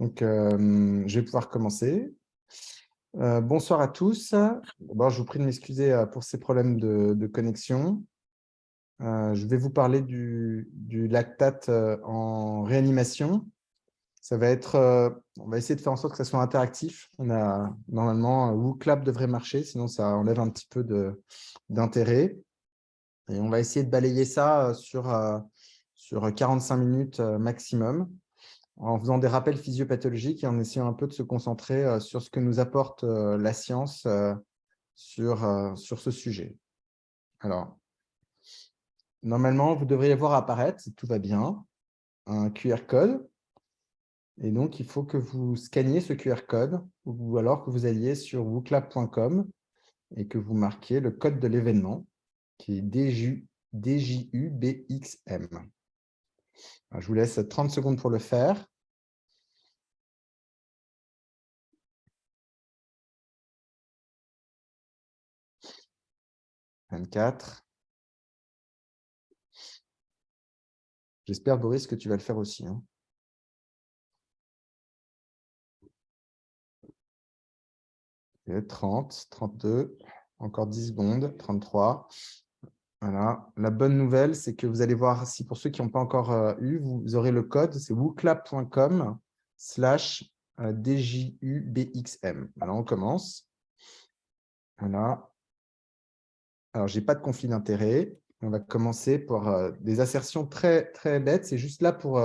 Donc, je vais pouvoir commencer. Bonsoir à tous. D'abord, je vous prie de m'excuser pour ces problèmes de connexion. Je vais vous parler du lactate en réanimation. Ça va être, on va essayer de faire en sorte que ça soit interactif. Normalement, WooClap devrait marcher, sinon ça enlève un petit peu d'intérêt. Et on va essayer de balayer ça sur 45 minutes maximum, en faisant des rappels physiopathologiques et en essayant un peu de se concentrer sur ce que nous apporte la science sur ce sujet. Alors, normalement, vous devriez voir apparaître, si tout va bien, un QR code. Et donc, il faut que vous scanniez ce QR code ou alors que vous alliez sur wooclap.com et que vous marquiez le code de l'événement qui est DJUBXM. Alors, je vous laisse 30 secondes pour le faire. 24. J'espère, Boris, que tu vas le faire aussi. 30, 32, encore 10 secondes, 33. Voilà. La bonne nouvelle, c'est que vous allez voir, si pour ceux qui n'ont pas encore eu, vous aurez le code, c'est wooclap.com/DJUBXM. Alors, on commence. Voilà. Alors, je n'ai pas de conflit d'intérêt. On va commencer par des assertions très, très bêtes. C'est juste là pour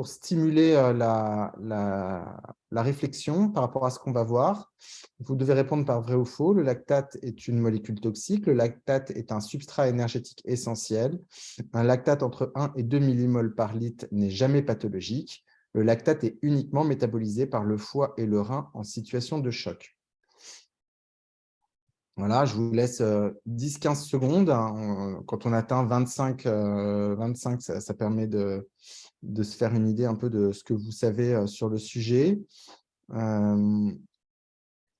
stimuler la réflexion par rapport à ce qu'on va voir. Vous devez répondre par vrai ou faux. Le lactate est une molécule toxique. Le lactate est un substrat énergétique essentiel. Un lactate entre 1 et 2 millimoles par litre n'est jamais pathologique. Le lactate est uniquement métabolisé par le foie et le rein en situation de choc. Voilà, je vous laisse 10-15 secondes. Quand on atteint 25, ça permet de se faire une idée un peu de ce que vous savez sur le sujet.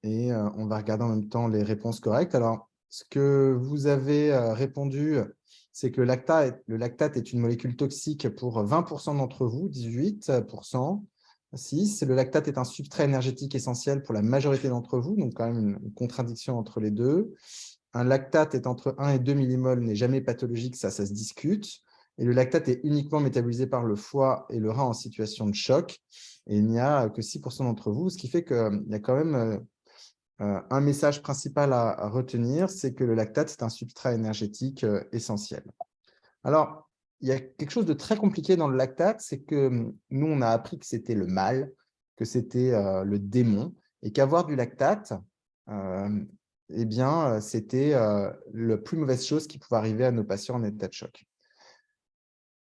Et on va regarder en même temps les réponses correctes. Alors, ce que vous avez répondu, c'est que le lactate est une molécule toxique pour 20% d'entre vous, 18%. 6. Le lactate est un substrat énergétique essentiel pour la majorité d'entre vous, donc quand même une contradiction entre les deux. Un lactate est entre 1 et 2 millimoles, n'est jamais pathologique, ça se discute. Et le lactate est uniquement métabolisé par le foie et le rein en situation de choc. Et il n'y a que 6% d'entre vous, ce qui fait qu'il y a quand même un message principal à retenir, c'est que le lactate, c'est un substrat énergétique essentiel. Alors, il y a quelque chose de très compliqué dans le lactate, c'est que nous, on a appris que c'était le mal, que c'était le démon, et qu'avoir du lactate, eh bien, c'était la plus mauvaise chose qui pouvait arriver à nos patients en état de choc.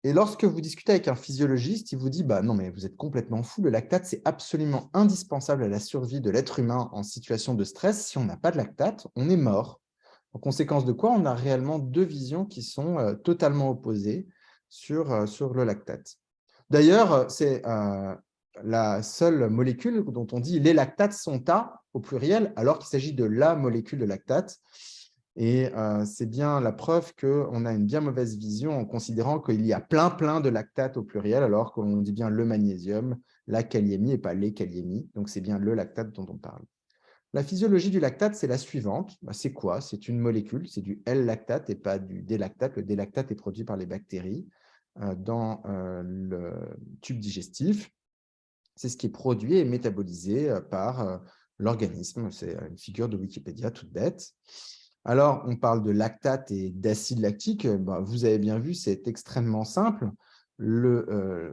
Et lorsque vous discutez avec un physiologiste, il vous dit bah « non, mais vous êtes complètement fou, le lactate, c'est absolument indispensable à la survie de l'être humain en situation de stress. Si on n'a pas de lactate, on est mort. » En conséquence de quoi, on a réellement deux visions qui sont totalement opposées sur le lactate. D'ailleurs, c'est la seule molécule dont on dit « les lactates sont à » au pluriel, alors qu'il s'agit de la molécule de lactate. Et c'est bien la preuve qu'on a une bien mauvaise vision en considérant qu'il y a plein de lactates au pluriel, alors qu'on dit bien le magnésium, la kaliémie et pas les kaliémies. Donc, c'est bien le lactate dont on parle. La physiologie du lactate, c'est la suivante. C'est quoi? C'est une molécule, c'est du L-lactate et pas du D-lactate. Le D-lactate est produit par les bactéries dans le tube digestif. C'est ce qui est produit et métabolisé par l'organisme. C'est une figure de Wikipédia toute bête. Alors, on parle de lactate et d'acide lactique. Vous avez bien vu, c'est extrêmement simple. Lorsque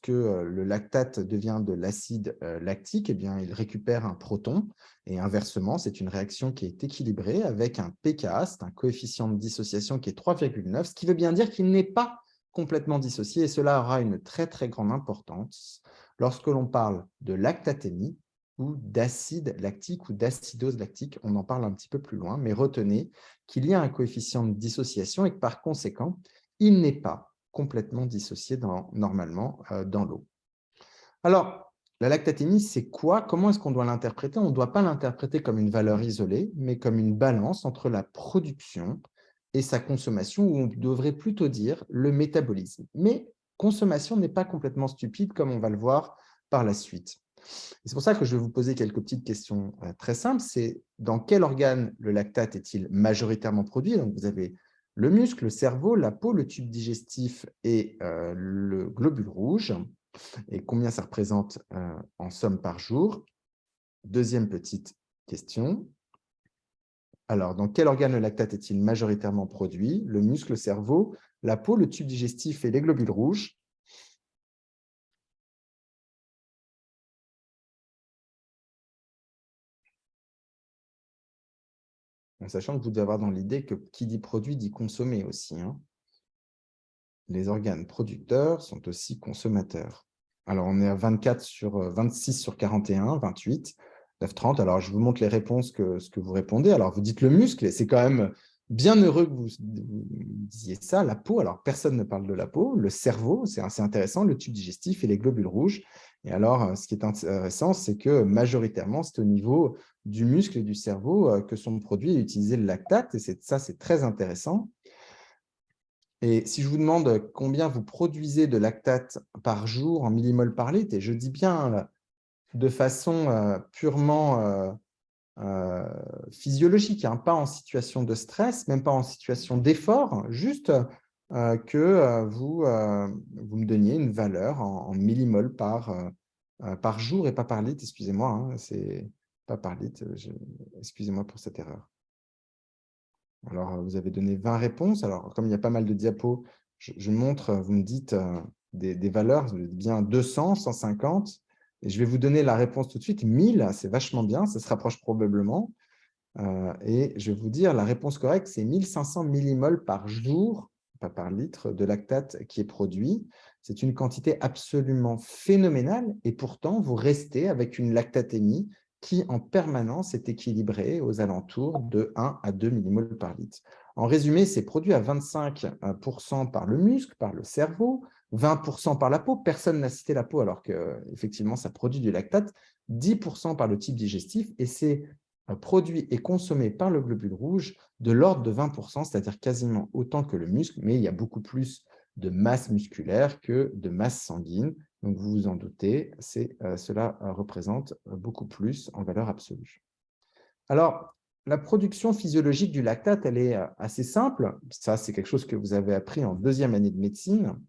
le lactate devient de l'acide lactique, eh bien, il récupère un proton. Et inversement, c'est une réaction qui est équilibrée avec un pKa, c'est un coefficient de dissociation qui est 3,9, ce qui veut bien dire qu'il n'est pas complètement dissocié. Et cela aura une très, très grande importance lorsque l'on parle de lactatémie ou d'acide lactique ou d'acidose lactique. On en parle un petit peu plus loin, mais retenez qu'il y a un coefficient de dissociation et que par conséquent, il n'est pas complètement dissocié normalement dans l'eau. Alors, la lactatémie, c'est quoi? Comment est-ce qu'on doit l'interpréter? On ne doit pas l'interpréter comme une valeur isolée, mais comme une balance entre la production et sa consommation, où on devrait plutôt dire le métabolisme. Mais consommation n'est pas complètement stupide, comme on va le voir par la suite. C'est pour ça que je vais vous poser quelques petites questions très simples. C'est dans quel organe le lactate est-il majoritairement produit? Donc, vous avez le muscle, le cerveau, la peau, le tube digestif et le globule rouge. Et combien ça représente en somme par jour? Deuxième petite question. Alors, dans quel organe le lactate est-il majoritairement produit? Le muscle, le cerveau, la peau, le tube digestif et les globules rouges. En sachant que vous devez avoir dans l'idée que qui dit produit dit consommer aussi, hein. Les organes producteurs sont aussi consommateurs. Alors, on est à 24 sur 26 sur 41, 28, 9, 30. Alors, je vous montre les réponses ce que vous répondez. Alors, vous dites le muscle, et c'est quand même bien heureux que vous disiez ça. La peau, alors personne ne parle de la peau. Le cerveau, c'est assez intéressant, le tube digestif et les globules rouges. Et alors, ce qui est intéressant, c'est que majoritairement, c'est au niveau du muscle et du cerveau que sont produits et utilisés le lactate. Et ça, c'est très intéressant. Et si je vous demande combien vous produisez de lactate par jour en millimoles par litre, et je dis bien de façon purement physiologique, hein, pas en situation de stress, même pas en situation d'effort, juste que vous me donniez une valeur en millimoles par jour et pas par litre, excusez-moi, hein, c'est pas par litre, excusez-moi pour cette erreur. Alors, vous avez donné 20 réponses. Alors, comme il y a pas mal de diapos, je montre, vous me dites des valeurs, vous dites bien 200, 150. Et je vais vous donner la réponse tout de suite. 1000, c'est vachement bien, ça se rapproche probablement. Et je vais vous dire, la réponse correcte, c'est 1500 millimoles par jour, pas par litre, de lactate qui est produit. C'est une quantité absolument phénoménale. Et pourtant, vous restez avec une lactatémie qui, en permanence, est équilibrée aux alentours de 1 à 2 millimoles par litre. En résumé, c'est produit à 25% par le muscle, par le cerveau, 20% par la peau. Personne n'a cité la peau alors qu'effectivement, ça produit du lactate. 10% par le type digestif. Et c'est produit et consommé par le globule rouge de l'ordre de 20%, c'est-à-dire quasiment autant que le muscle, mais il y a beaucoup plus de masse musculaire que de masse sanguine. Donc, vous vous en doutez, cela représente beaucoup plus en valeur absolue. Alors, la production physiologique du lactate, elle est assez simple. Ça, c'est quelque chose que vous avez appris en deuxième année de médecine.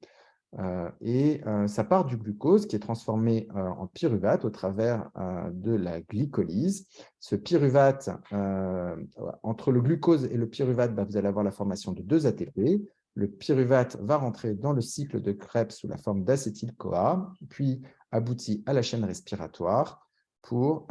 Ça part du glucose qui est transformé en pyruvate au travers de la glycolyse. Ce pyruvate, entre le glucose et le pyruvate, vous allez avoir la formation de 2 ATP. Le pyruvate va rentrer dans le cycle de Krebs sous la forme d'acétyl-CoA, puis aboutit à la chaîne respiratoire pour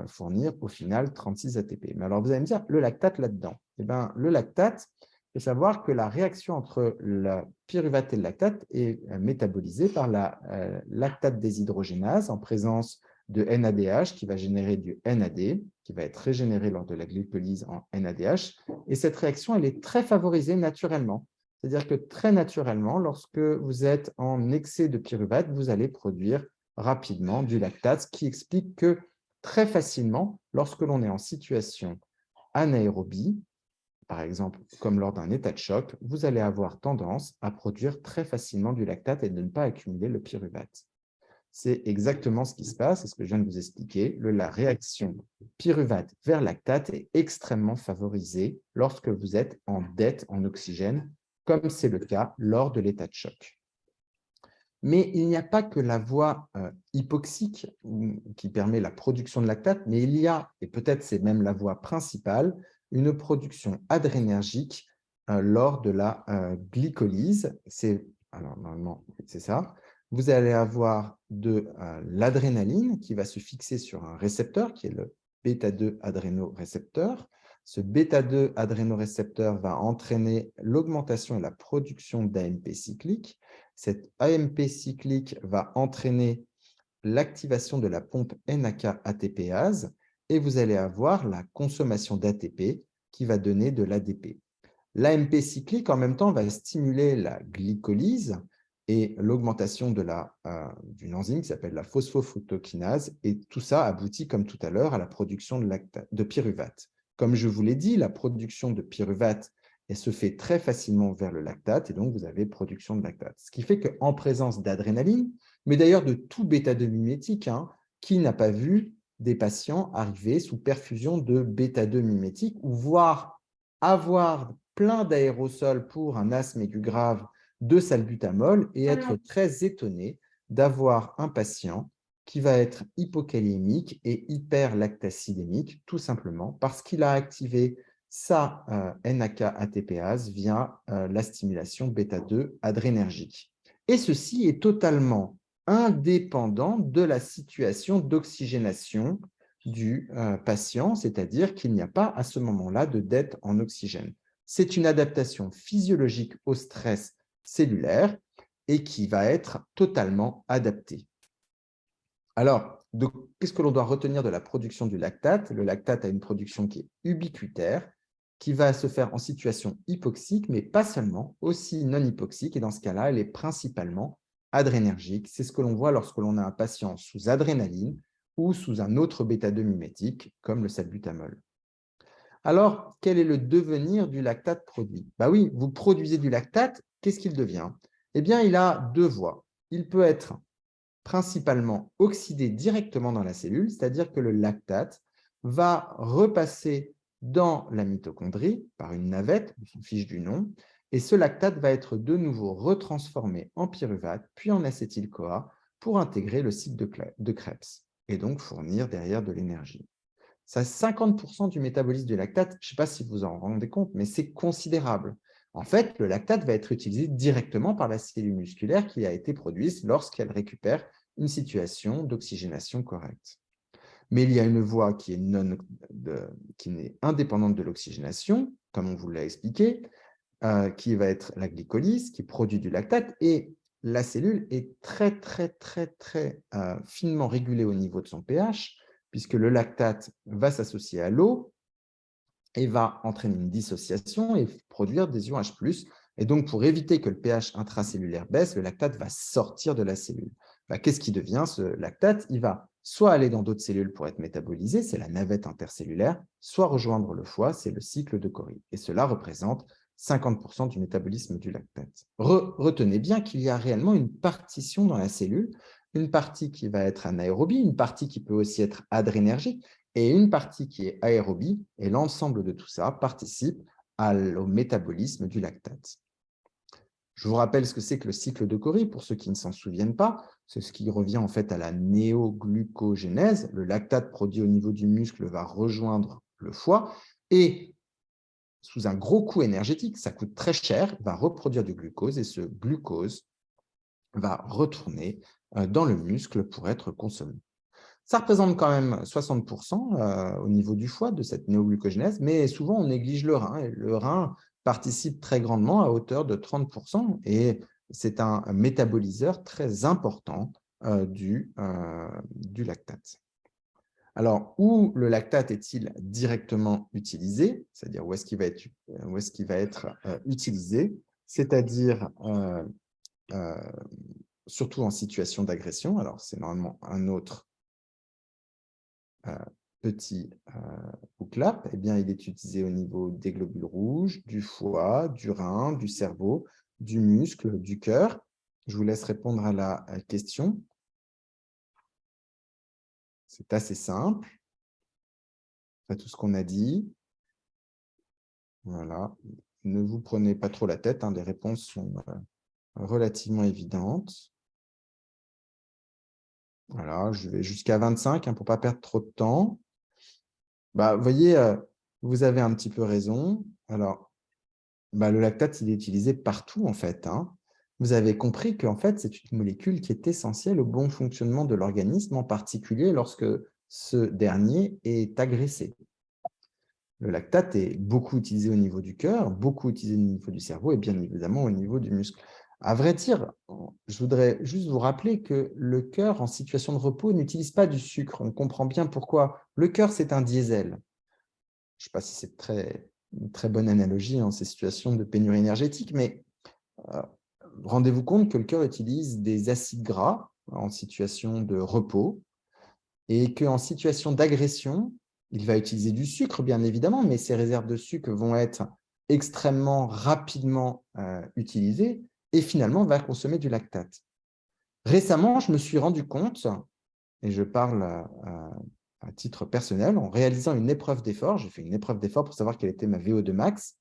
fournir au final 36 ATP. Mais alors, vous allez me dire, le lactate là-dedans. Eh bien, le lactate, il faut savoir que la réaction entre la pyruvate et le lactate est métabolisée par la lactate déshydrogénase en présence de NADH qui va générer du NAD, qui va être régénéré lors de la glycolyse en NADH. Et cette réaction, elle est très favorisée naturellement. C'est-à-dire que très naturellement, lorsque vous êtes en excès de pyruvate, vous allez produire rapidement du lactate, ce qui explique que très facilement, lorsque l'on est en situation anaérobie, par exemple, comme lors d'un état de choc, vous allez avoir tendance à produire très facilement du lactate et de ne pas accumuler le pyruvate. C'est exactement ce qui se passe, c'est ce que je viens de vous expliquer. La réaction pyruvate vers lactate est extrêmement favorisée lorsque vous êtes en dette en oxygène, comme c'est le cas lors de l'état de choc. Mais il n'y a pas que la voie hypoxique qui permet la production de lactate, mais il y a, et peut-être c'est même la voie principale, une production adrénergique lors de la glycolyse. Alors, normalement, c'est ça. Vous allez avoir de l'adrénaline qui va se fixer sur un récepteur qui est le bêta-2 adrénorécepteur. Ce bêta-2 adrénorécepteur va entraîner l'augmentation et la production d'AMP cyclique. Cette AMP cyclique va entraîner l'activation de la pompe NAK-ATPase et vous allez avoir la consommation d'ATP qui va donner de l'ADP. L'AMP cyclique, en même temps, va stimuler la glycolyse et l'augmentation d'une enzyme qui s'appelle la phosphofructokinase. Et tout ça aboutit, comme tout à l'heure, à la production de pyruvate. Comme je vous l'ai dit, la production de pyruvate elle se fait très facilement vers le lactate et donc vous avez production de lactate. Ce qui fait qu'en présence d'adrénaline, mais d'ailleurs de tout bêta-2 mimétique, hein, qui n'a pas vu des patients arriver sous perfusion de bêta-2 mimétique ou voire avoir plein d'aérosols pour un asthme aigu grave de salbutamol et être très étonné d'avoir un patient qui va être hypokaliémique et hyperlactacidémique, tout simplement parce qu'il a activé sa NAK-ATPase via la stimulation bêta-2 adrénergique. Et ceci est totalement indépendant de la situation d'oxygénation du patient, c'est-à-dire qu'il n'y a pas à ce moment-là de dette en oxygène. C'est une adaptation physiologique au stress cellulaire et qui va être totalement adaptée. Alors, qu'est-ce que l'on doit retenir de la production du lactate? Le lactate a une production qui est ubiquitaire, qui va se faire en situation hypoxique, mais pas seulement, aussi non hypoxique. Et dans ce cas-là, elle est principalement adrénergique. C'est ce que l'on voit lorsque l'on a un patient sous adrénaline ou sous un autre bêta-2 mimétique, comme le salbutamol. Alors, quel est le devenir du lactate produit? Bah oui, vous produisez du lactate, qu'est-ce qu'il devient? Eh bien, il a deux voies. Il peut être principalement oxydé directement dans la cellule, c'est-à-dire que le lactate va repasser dans la mitochondrie par une navette, on s'en fiche du nom, et ce lactate va être de nouveau retransformé en pyruvate, puis en acétyl-CoA pour intégrer le cycle de Krebs et donc fournir derrière de l'énergie. Ça, 50% du métabolisme du lactate, je ne sais pas si vous en rendez compte, mais c'est considérable. En fait, le lactate va être utilisé directement par la cellule musculaire qui a été produite lorsqu'elle récupère une situation d'oxygénation correcte. Mais il y a une voie qui est indépendante de l'oxygénation, comme on vous l'a expliqué, qui va être la glycolyse, qui produit du lactate, et la cellule est très, très, très, très finement régulée au niveau de son pH, puisque le lactate va s'associer à l'eau et va entraîner une dissociation et produire des ions H+. Et donc, pour éviter que le pH intracellulaire baisse, le lactate va sortir de la cellule. Qu'est-ce qui devient ce lactate? Il va soit aller dans d'autres cellules pour être métabolisé, c'est la navette intercellulaire, soit rejoindre le foie, c'est le cycle de Cori. Et cela représente 50% du métabolisme du lactate. Retenez bien qu'il y a réellement une partition dans la cellule, une partie qui va être anaérobie, une partie qui peut aussi être adrénergique, et une partie qui est aérobie, et l'ensemble de tout ça participe au métabolisme du lactate. Je vous rappelle ce que c'est que le cycle de Cori, pour ceux qui ne s'en souviennent pas. C'est ce qui revient en fait à la néoglucogénèse. Le lactate produit au niveau du muscle va rejoindre le foie et sous un gros coût énergétique, ça coûte très cher, va reproduire du glucose et ce glucose va retourner dans le muscle pour être consommé. Ça représente quand même 60% au niveau du foie de cette néoglucogénèse, mais souvent on néglige le rein. Et le rein participe très grandement à hauteur de 30% et c'est un métaboliseur très important du lactate. Alors, où le lactate est-il directement utilisé? C'est-à-dire où est-ce qu'il va être utilisé? C'est-à-dire surtout en situation d'agression. Alors, c'est normalement un autre petit bouclap, eh bien, il est utilisé au niveau des globules rouges, du foie, du rein, du cerveau, du muscle, du cœur. Je vous laisse répondre à la question. C'est assez simple. C'est tout ce qu'on a dit. Voilà. Ne vous prenez pas trop la tête, hein, les réponses sont relativement évidentes. Voilà, je vais jusqu'à 25 pour ne pas perdre trop de temps. Vous voyez, vous avez un petit peu raison. Alors, le lactate, il est utilisé partout, en fait. Vous avez compris qu'en fait, c'est une molécule qui est essentielle au bon fonctionnement de l'organisme, en particulier lorsque ce dernier est agressé. Le lactate est beaucoup utilisé au niveau du cœur, beaucoup utilisé au niveau du cerveau et bien évidemment au niveau du muscle. À vrai dire, je voudrais juste vous rappeler que le cœur, en situation de repos, n'utilise pas du sucre. On comprend bien pourquoi. Le cœur, c'est un diesel. Je ne sais pas si c'est une très bonne analogie en ces situations de pénurie énergétique, mais rendez-vous compte que le cœur utilise des acides gras en situation de repos et qu'en situation d'agression, il va utiliser du sucre, bien évidemment, mais ces réserves de sucre vont être extrêmement rapidement utilisé et finalement va consommer du lactate. Récemment, je me suis rendu compte, et je parle à titre personnel, en réalisant une épreuve d'effort, j'ai fait une épreuve d'effort pour savoir quelle était ma VO2 max,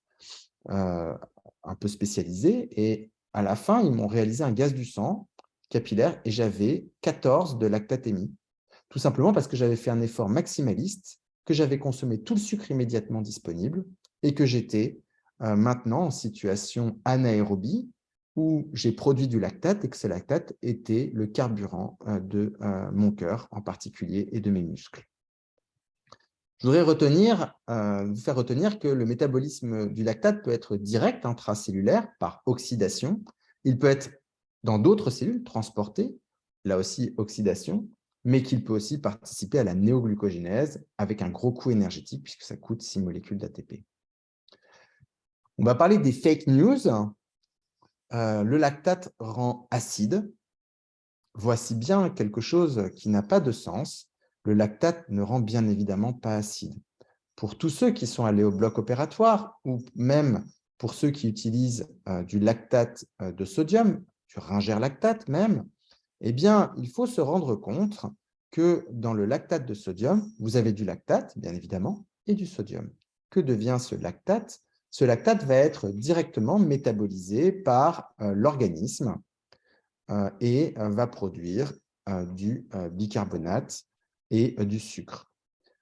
un peu spécialisée, et à la fin, ils m'ont réalisé un gaz du sang capillaire et j'avais 14 de lactatémie, tout simplement parce que j'avais fait un effort maximaliste, que j'avais consommé tout le sucre immédiatement disponible et que j'étais maintenant en situation anaérobie où j'ai produit du lactate et que ce lactate était le carburant de mon cœur en particulier et de mes muscles. Je voudrais vous faire retenir que le métabolisme du lactate peut être direct intracellulaire par oxydation. Il peut être dans d'autres cellules transporté, là aussi oxydation, mais qu'il peut aussi participer à la néoglucogénèse avec un gros coût énergétique puisque ça coûte 6 molécules d'ATP. On va parler des fake news. Le lactate rend acide. Voici bien quelque chose qui n'a pas de sens. Le lactate ne rend bien évidemment pas acide. Pour tous ceux qui sont allés au bloc opératoire ou même pour ceux qui utilisent du lactate de sodium, du ringère-lactate même, eh bien, il faut se rendre compte que dans le lactate de sodium, vous avez du lactate, bien évidemment, et du sodium. Que devient ce lactate? Ce lactate va être directement métabolisé par l'organisme et va produire du bicarbonate et du sucre.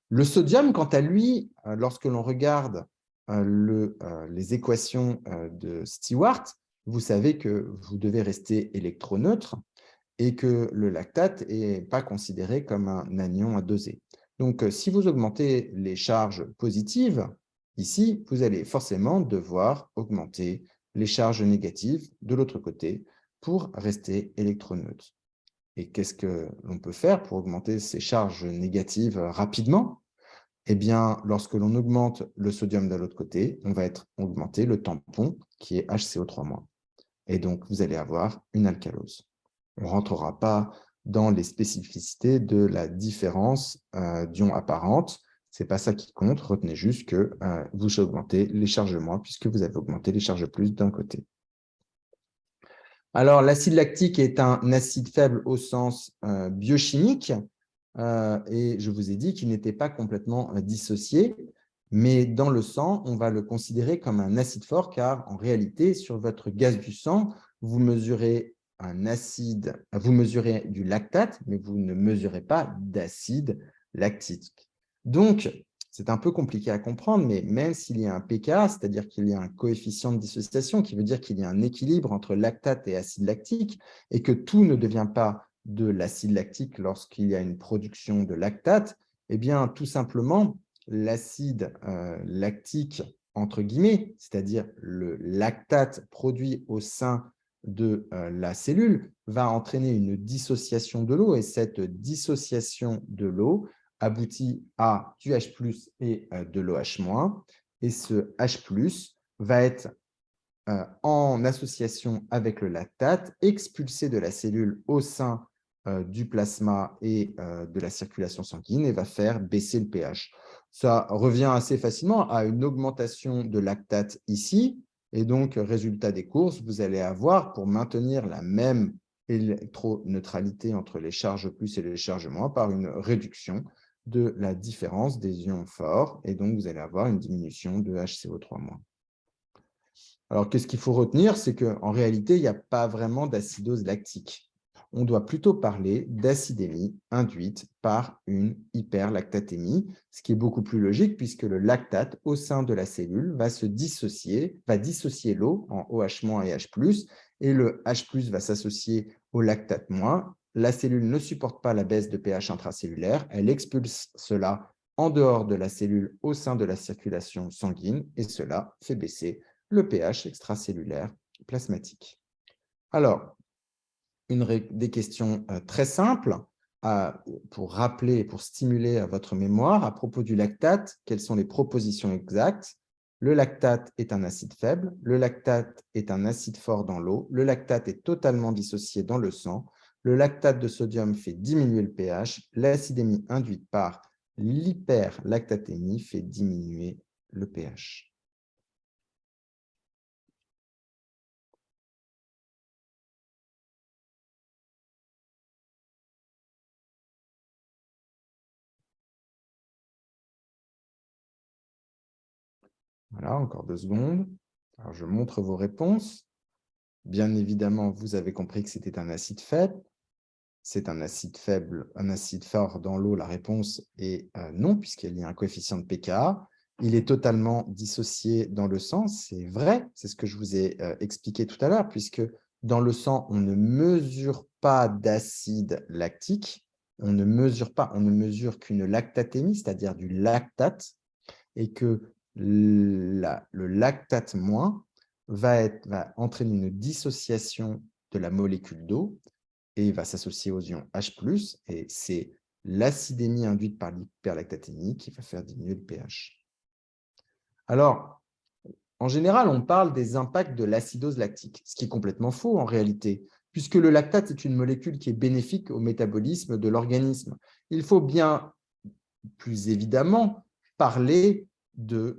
Le sodium, quant à lui, lorsque l'on regarde les équations de Stewart, vous savez que vous devez rester électroneutre et que le lactate n'est pas considéré comme un anion à doser. Donc, si vous augmentez les charges positives, ici, vous allez forcément devoir augmenter les charges négatives de l'autre côté pour rester électroneutre. Et qu'est-ce que l'on peut faire pour augmenter ces charges négatives rapidement? Eh bien, lorsque l'on augmente le sodium de l'autre côté, on va augmenter le tampon qui est HCO3-. Et donc, vous allez avoir une alcalose. On ne rentrera pas dans les spécificités de la différence d'ions apparentes. Ce n'est pas ça qui compte. Retenez juste que vous augmentez les charges moins puisque vous avez augmenté les charges plus d'un côté. Alors, l'acide lactique est un acide faible au sens biochimique et je vous ai dit qu'il n'était pas complètement dissocié, mais dans le sang, on va le considérer comme un acide fort car en réalité, sur votre gaz du sang, vous mesurez vous mesurez du lactate, mais vous ne mesurez pas d'acide lactique. Donc, c'est un peu compliqué à comprendre, mais même s'il y a un pK, c'est-à-dire qu'il y a un coefficient de dissociation, qui veut dire qu'il y a un équilibre entre lactate et acide lactique, et que tout ne devient pas de l'acide lactique lorsqu'il y a une production de lactate, eh bien, tout simplement, l'acide lactique, entre guillemets, c'est-à-dire le lactate produit au sein de la cellule, va entraîner une dissociation de l'eau, et cette dissociation de l'eau aboutit à du H+ et de l'OH-. Et ce H+ va être en association avec le lactate, expulsé de la cellule au sein du plasma et de la circulation sanguine et va faire baisser le pH. Ça revient assez facilement à une augmentation de lactate ici. Et donc, résultat des courses, vous allez avoir, pour maintenir la même électroneutralité entre les charges plus et les charges moins, par une réduction de la différence des ions forts. Et donc, vous allez avoir une diminution de HCO3-. Alors, qu'est-ce qu'il faut retenir? C'est qu'en réalité, il n'y a pas vraiment d'acidose lactique. On doit plutôt parler d'acidémie induite par une hyperlactatémie, ce qui est beaucoup plus logique puisque le lactate au sein de la cellule va dissocier l'eau en OH- et H+, et le H+ va s'associer au lactate-. La cellule ne supporte pas la baisse de pH intracellulaire, elle expulse cela en dehors de la cellule au sein de la circulation sanguine, et cela fait baisser le pH extracellulaire plasmatique. Alors, des questions très simples pour rappeler et pour stimuler votre mémoire. À propos du lactate, quelles sont les propositions exactes? Le lactate est un acide faible, le lactate est un acide fort dans l'eau, le lactate est totalement dissocié dans le sang, le lactate de sodium fait diminuer le pH, l'acidémie induite par l'hyperlactatémie fait diminuer le pH. Voilà, encore 2 secondes. Alors, je montre vos réponses. Bien évidemment, vous avez compris que c'était un acide faible. C'est un acide faible, un acide fort dans l'eau. La réponse est non, puisqu'il y a un coefficient de pKa. Il est totalement dissocié dans le sang. C'est vrai, c'est ce que je vous ai expliqué tout à l'heure, puisque dans le sang, on ne mesure pas d'acide lactique. On ne mesure qu'une lactatémie, c'est-à-dire du lactate, et que le lactate moins va entraîner une dissociation de la molécule d'eau et va s'associer aux ions H+, et c'est l'acidémie induite par l'hyperlactatémie qui va faire diminuer le pH. Alors, en général, on parle des impacts de l'acidose lactique, ce qui est complètement faux en réalité, puisque le lactate est une molécule qui est bénéfique au métabolisme de l'organisme. Il faut bien, plus évidemment, parler des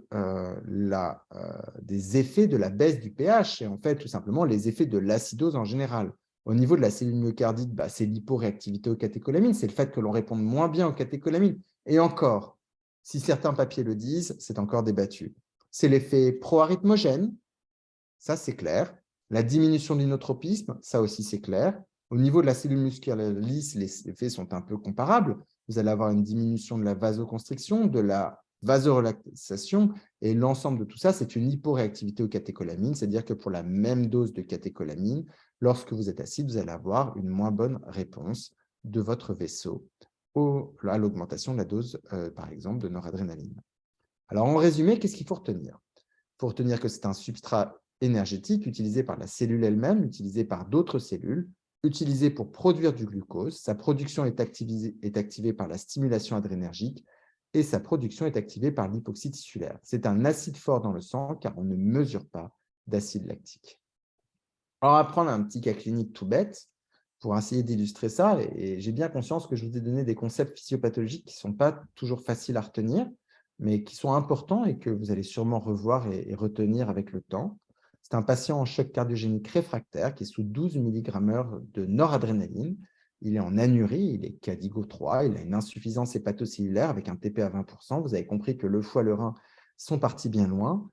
effets de la baisse du pH et en fait, tout simplement, les effets de l'acidose en général. Au niveau de la cellule myocardique, c'est l'hyporéactivité aux catécholamines, c'est le fait que l'on réponde moins bien aux catécholamines. Et encore, si certains papiers le disent, c'est encore débattu. C'est l'effet proarythmogène, ça c'est clair. La diminution de l'inotropisme, ça aussi c'est clair. Au niveau de la cellule musculaire lisse, les effets sont un peu comparables. Vous allez avoir une diminution de la vasoconstriction, de la vasorelaxation, et l'ensemble de tout ça, c'est une hyporéactivité aux catécholamines, c'est-à-dire que pour la même dose de catécholamine, lorsque vous êtes acide, vous allez avoir une moins bonne réponse de votre vaisseau à l'augmentation de la dose, par exemple, de noradrénaline. Alors, en résumé, qu'est-ce qu'il faut retenir? Il faut retenir que c'est un substrat énergétique utilisé par la cellule elle-même, utilisé par d'autres cellules, utilisé pour produire du glucose. Sa production est activée par la stimulation adrénergique et sa production est activée par l'hypoxie tissulaire. C'est un acide fort dans le sang car on ne mesure pas d'acide lactique. Alors, on va prendre un petit cas clinique tout bête pour essayer d'illustrer ça. Et j'ai bien conscience que je vous ai donné des concepts physiopathologiques qui ne sont pas toujours faciles à retenir, mais qui sont importants et que vous allez sûrement revoir et retenir avec le temps. C'est un patient en choc cardiogénique réfractaire qui est sous 12 mg de noradrénaline. Il est en anurie, il est Cadigo 3, il a une insuffisance hépatocellulaire avec un TP à 20%. Vous avez compris que le foie et le rein sont partis bien loin.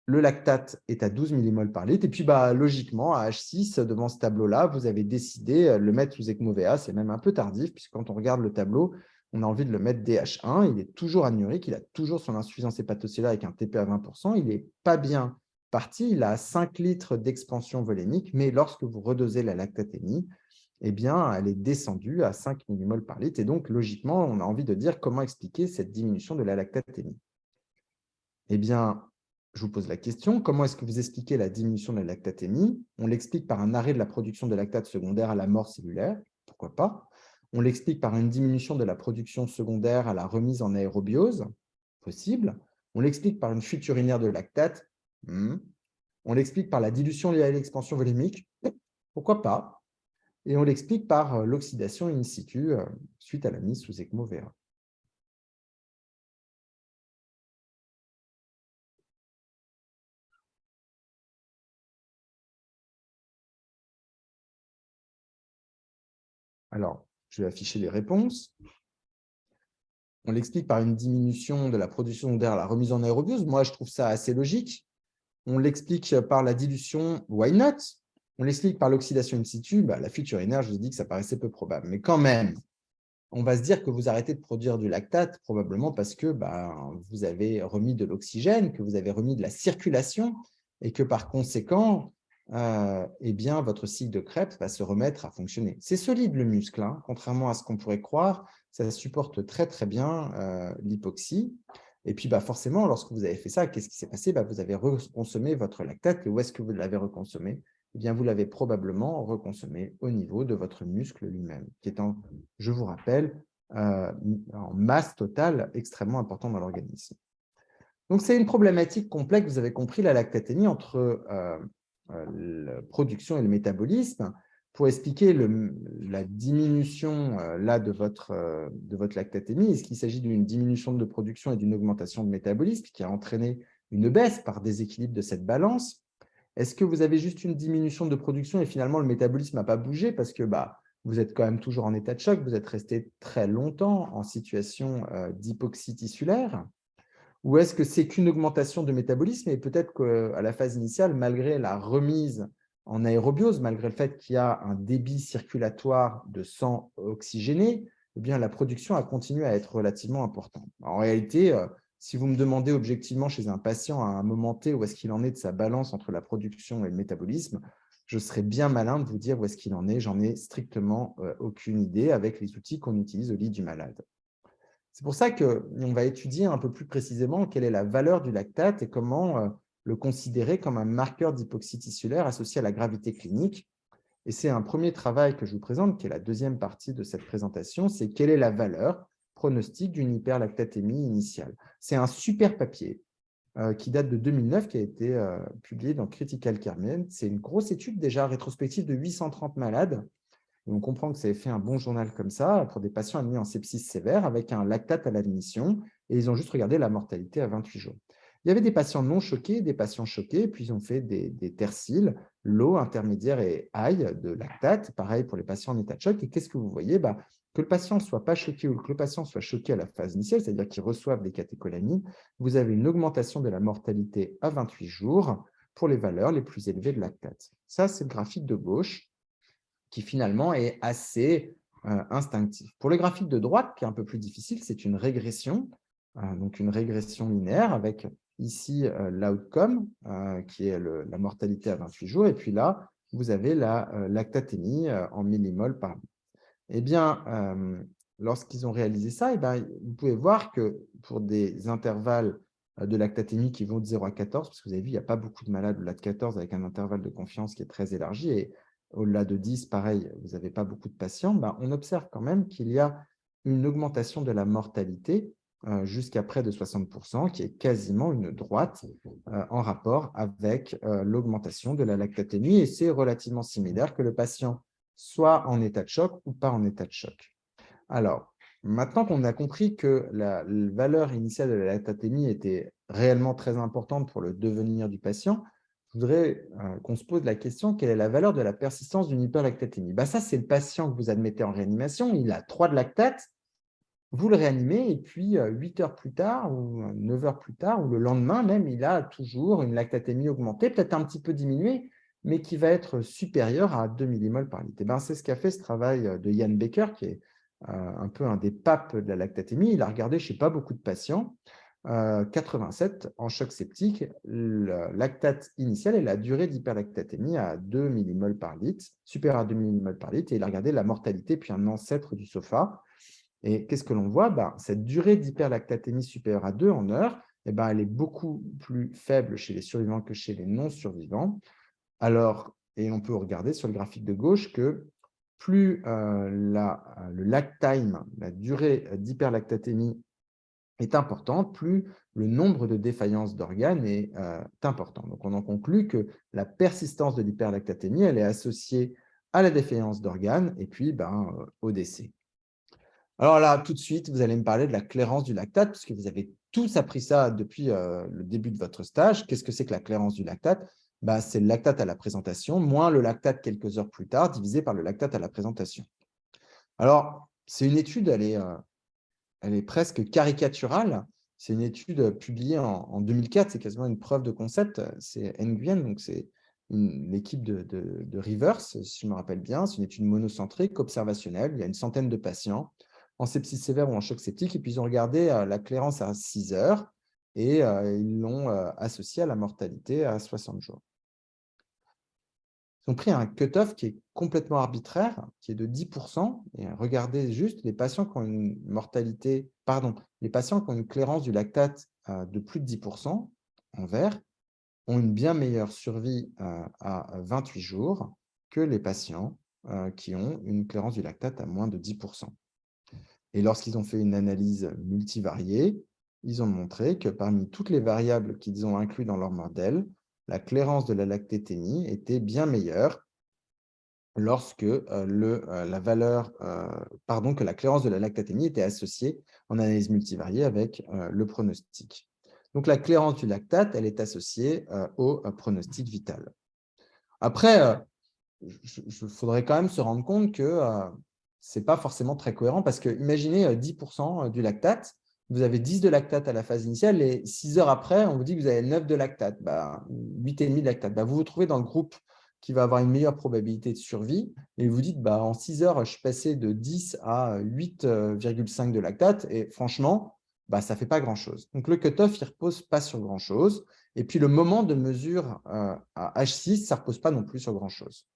Le lactate est à 12 millimoles par litre. Et puis, logiquement, à H6, devant ce tableau-là, vous avez décidé de le mettre sous ECMO-VA. C'est même un peu tardif, puisque quand on regarde le tableau, on a envie de le mettre DH1. Il est toujours anurique, il a toujours son insuffisance hépatocellulaire avec un TP à 20%. Il n'est pas bien parti, il a 5 litres d'expansion volémique, mais lorsque vous redosez la lactatémie, eh bien, elle est descendue à 5 millimoles par litre. Et donc, logiquement, on a envie de dire comment expliquer cette diminution de la lactatémie. Eh bien, je vous pose la question, comment est-ce que vous expliquez la diminution de la lactatémie? On l'explique par un arrêt de la production de lactate secondaire à la mort cellulaire, pourquoi pas. On l'explique par une diminution de la production secondaire à la remise en aérobiose, possible. On l'explique par une fuite urinaire de lactate. On l'explique par la dilution liée à l'expansion volémique, pourquoi pas. Et on l'explique par l'oxydation in situ suite à la mise sous ECMO-VA. Alors, je vais afficher les réponses. On l'explique par une diminution de la production secondaire à la remise en aérobiose. Moi, je trouve ça assez logique. On l'explique par la dilution, why not? On l'explique par l'oxydation in situ. La fuite urinaire, je vous ai dit que ça paraissait peu probable. Mais quand même, on va se dire que vous arrêtez de produire du lactate, probablement parce que vous avez remis de l'oxygène, que vous avez remis de la circulation et que par conséquent, votre cycle de Krebs va se remettre à fonctionner. C'est solide le muscle, hein, contrairement à ce qu'on pourrait croire. Ça supporte très très bien l'hypoxie. Et puis forcément, lorsque vous avez fait ça, qu'est-ce qui s'est passé? Vous avez reconsommé votre lactate. Et où est-ce que vous l'avez reconsommé? Eh bien, vous l'avez probablement reconsommé au niveau de votre muscle lui-même, qui est, je vous rappelle, en masse totale extrêmement important dans l'organisme. Donc, c'est une problématique complexe, vous avez compris, la lactatémie entre la production et le métabolisme. Pour expliquer la diminution de votre lactatémie, est-ce qu'il s'agit d'une diminution de production et d'une augmentation de métabolisme qui a entraîné une baisse par déséquilibre de cette balance? Est-ce que vous avez juste une diminution de production et finalement le métabolisme n'a pas bougé parce que vous êtes quand même toujours en état de choc, vous êtes resté très longtemps en situation d'hypoxie tissulaire? Ou est-ce que c'est qu'une augmentation de métabolisme et peut-être qu'à la phase initiale, malgré la remise en aérobiose, malgré le fait qu'il y a un débit circulatoire de sang oxygéné, eh bien, la production a continué à être relativement importante. En réalité, si vous me demandez objectivement chez un patient à un moment T où est-ce qu'il en est de sa balance entre la production et le métabolisme, je serais bien malin de vous dire où est-ce qu'il en est. J'en ai strictement aucune idée avec les outils qu'on utilise au lit du malade. C'est pour ça qu'on va étudier un peu plus précisément quelle est la valeur du lactate et comment le considérer comme un marqueur d'hypoxie tissulaire associé à la gravité clinique. Et c'est un premier travail que je vous présente, qui est la deuxième partie de cette présentation, c'est quelle est la valeur pronostique d'une hyperlactatémie initiale. C'est un super papier qui date de 2009, qui a été publié dans Critical Care Med. C'est une grosse étude déjà rétrospective de 830 malades. Et on comprend que ça ait fait un bon journal comme ça pour des patients admis en sepsis sévère avec un lactate à l'admission. Et ils ont juste regardé la mortalité à 28 jours. Il y avait des patients non choqués, des patients choqués, puis ils ont fait des terciles, low, intermédiaire et high de lactate, pareil pour les patients en état de choc. Et qu'est-ce que vous voyez? Que le patient ne soit pas choqué ou que le patient soit choqué à la phase initiale, c'est-à-dire qu'il reçoive des catécholamines, vous avez une augmentation de la mortalité à 28 jours pour les valeurs les plus élevées de lactate. Ça, c'est le graphique de gauche qui finalement est assez instinctif. Pour le graphique de droite, qui est un peu plus difficile, c'est une régression, donc une régression linéaire avec ici l'outcome, qui est la mortalité à 28 jours, et puis là, vous avez la lactatémie en millimoles par litre. Eh bien, lorsqu'ils ont réalisé ça, eh bien, vous pouvez voir que pour des intervalles de lactatémie qui vont de 0 à 14, parce que vous avez vu, il n'y a pas beaucoup de malades au-delà de 14 avec un intervalle de confiance qui est très élargi, et au-delà de 10, pareil, vous n'avez pas beaucoup de patients, on observe quand même qu'il y a une augmentation de la mortalité jusqu'à près de 60%, qui est quasiment une droite en rapport avec l'augmentation de la lactatémie, et c'est relativement similaire que le patient soit en état de choc ou pas en état de choc. Alors, maintenant qu'on a compris que la valeur initiale de la lactatémie était réellement très importante pour le devenir du patient, je voudrais qu'on se pose la question, quelle est la valeur de la persistance d'une hyperlactatémie? Ça, c'est le patient que vous admettez en réanimation, il a 3 de lactate, vous le réanimez et puis 8 heures plus tard ou 9 heures plus tard ou le lendemain même, il a toujours une lactatémie augmentée, peut-être un petit peu diminuée, mais qui va être supérieure à 2 millimoles par litre. C'est ce qu'a fait ce travail de Ian Baker, qui est un peu un des papes de la lactatémie. Il a regardé chez pas beaucoup de patients, 87 en choc septique, le lactate initial et la durée d'hyperlactatémie à 2 millimoles par litre, supérieure à 2 millimoles par litre, et il a regardé la mortalité, puis un ancêtre du SOFA. Et qu'est-ce que l'on voit? Cette durée d'hyperlactatémie supérieure à 2 en heure, elle est beaucoup plus faible chez les survivants que chez les non-survivants. Alors, et on peut regarder sur le graphique de gauche que plus le lag time, la durée d'hyperlactatémie est importante, plus le nombre de défaillances d'organes est important. Donc, on en conclut que la persistance de l'hyperlactatémie, elle est associée à la défaillance d'organes et puis au décès. Alors là, tout de suite, vous allez me parler de la clairance du lactate, puisque vous avez tous appris ça depuis le début de votre stage. Qu'est-ce que c'est que la clairance du lactate? C'est le lactate à la présentation, moins le lactate quelques heures plus tard, divisé par le lactate à la présentation. Alors, c'est une étude, elle est presque caricaturale. C'est une étude publiée en 2004, c'est quasiment une preuve de concept. C'est Nguyen, donc c'est l'équipe de Rivers, si je me rappelle bien. C'est une étude monocentrique, observationnelle. Il y a une centaine de patients en sepsis sévère ou en choc septique, et puis ils ont regardé la clairance à 6 heures et ils l'ont associée à la mortalité à 60 jours. Ils ont pris un cut-off qui est complètement arbitraire, qui est de 10%, et regardez juste les patients qui ont une mortalité, pardon, les patients qui ont une clairance du lactate de plus de 10% en vert ont une bien meilleure survie à 28 jours que les patients qui ont une clairance du lactate à moins de 10%. Et lorsqu'ils ont fait une analyse multivariée, ils ont montré que parmi toutes les variables qu'ils ont incluses dans leur modèle, la clairance de la lactatémie était bien meilleure lorsque la valeur, que la clairance de la lactatémie était associée en analyse multivariée avec le pronostic. Donc, la clairance du lactate, elle est associée au pronostic vital. Après, il faudrait quand même se rendre compte que ce n'est pas forcément très cohérent parce que imaginez 10% du lactate, vous avez 10 de lactate à la phase initiale et 6 heures après, on vous dit que vous avez 9 de lactate, 8,5 de lactate. Vous vous trouvez dans le groupe qui va avoir une meilleure probabilité de survie et vous dites, en 6 heures, je suis passé de 10 à 8,5 de lactate et franchement, ça ne fait pas grand-chose. Donc, le cutoff, il ne repose pas sur grand-chose. Et puis, le moment de mesure à H6, ça ne repose pas non plus sur grand-chose.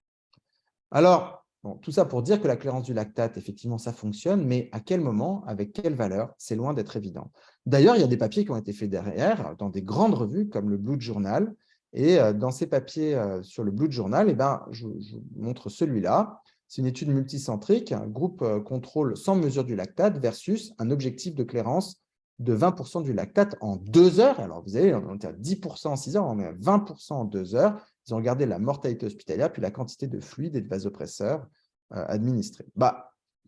Alors, tout ça pour dire que la clairance du lactate, effectivement, ça fonctionne, mais à quel moment, avec quelle valeur, c'est loin d'être évident. D'ailleurs, il y a des papiers qui ont été faits derrière, dans des grandes revues comme le Blood Journal. Et dans ces papiers sur le Blood Journal, je vous montre celui-là. C'est une étude multicentrique, un groupe contrôle sans mesure du lactate versus un objectif de clairance de 20% du lactate en 2 heures. Alors, vous avez, on est à 10% en 6 heures, on est à 20% en 2 heures. Ils ont regardé la mortalité hospitalière, puis la quantité de fluide et de vasopresseurs administrés.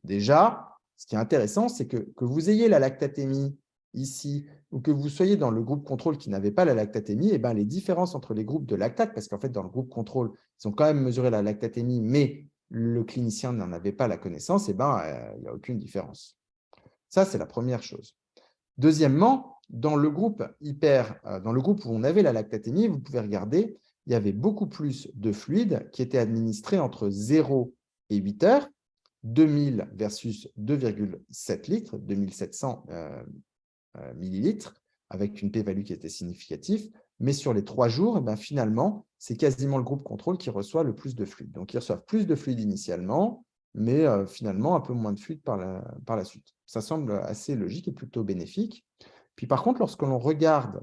Déjà, ce qui est intéressant, c'est que vous ayez la lactatémie ici ou que vous soyez dans le groupe contrôle qui n'avait pas la lactatémie, les différences entre les groupes de lactate, parce qu'en fait, dans le groupe contrôle, ils ont quand même mesuré la lactatémie, mais le clinicien n'en avait pas la connaissance, il n'y a aucune différence. Ça, c'est la première chose. Deuxièmement, dans le groupe où on avait la lactatémie, vous pouvez regarder, il y avait beaucoup plus de fluide qui était administré entre 0 et 8 heures, 2000 versus 2,7 litres, 2700 millilitres, avec une p-value qui était significative. Mais sur les 3 jours, finalement, c'est quasiment le groupe contrôle qui reçoit le plus de fluide. Donc, ils reçoivent plus de fluide initialement, mais finalement, un peu moins de fluide par la suite. Ça semble assez logique et plutôt bénéfique. Puis par contre, lorsque l'on regarde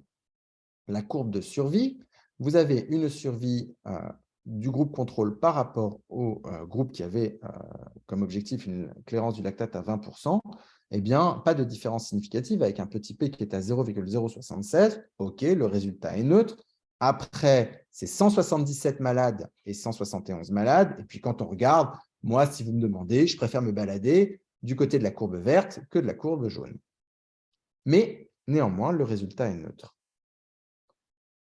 la courbe de survie, vous avez une survie du groupe contrôle par rapport au groupe qui avait comme objectif une clairance du lactate à 20%, pas de différence significative avec un petit p qui est à 0,076. OK, le résultat est neutre. Après, c'est 177 malades et 171 malades. Et puis, quand on regarde, moi, si vous me demandez, je préfère me balader du côté de la courbe verte que de la courbe jaune. Mais néanmoins, le résultat est neutre.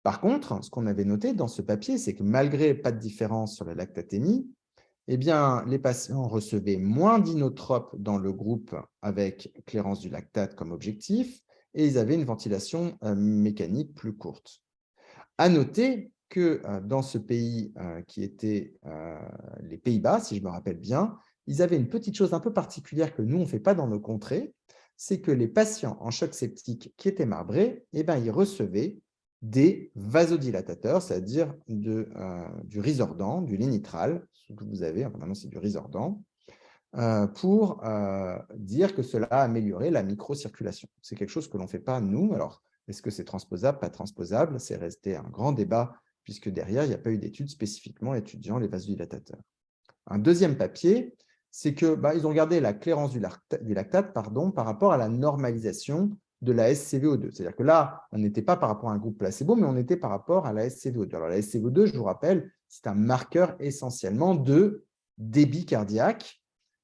Par contre, ce qu'on avait noté dans ce papier, c'est que malgré pas de différence sur la lactatémie, les patients recevaient moins d'inotropes dans le groupe avec clairance du lactate comme objectif et ils avaient une ventilation mécanique plus courte. À noter que dans ce pays qui était les Pays-Bas, si je me rappelle bien, ils avaient une petite chose un peu particulière que nous, on ne fait pas dans nos contrées, c'est que les patients en choc septique qui étaient marbrés, ils recevaient des vasodilatateurs, c'est-à-dire du Risordan, du Lénitral, ce que vous avez, maintenant c'est du Risordan, pour dire que cela a amélioré la microcirculation. C'est quelque chose que l'on ne fait pas nous. Alors, est-ce que c'est transposable, pas transposable? C'est resté un grand débat, puisque derrière, il n'y a pas eu d'études spécifiquement étudiant les vasodilatateurs. Un deuxième papier, c'est qu'ils ont regardé la clairance du lactate par rapport à la normalisation de la SCVO2. C'est-à-dire que là, on n'était pas par rapport à un groupe placebo, mais on était par rapport à la SCVO2. Alors, la SCVO2, je vous rappelle, c'est un marqueur essentiellement de débit cardiaque,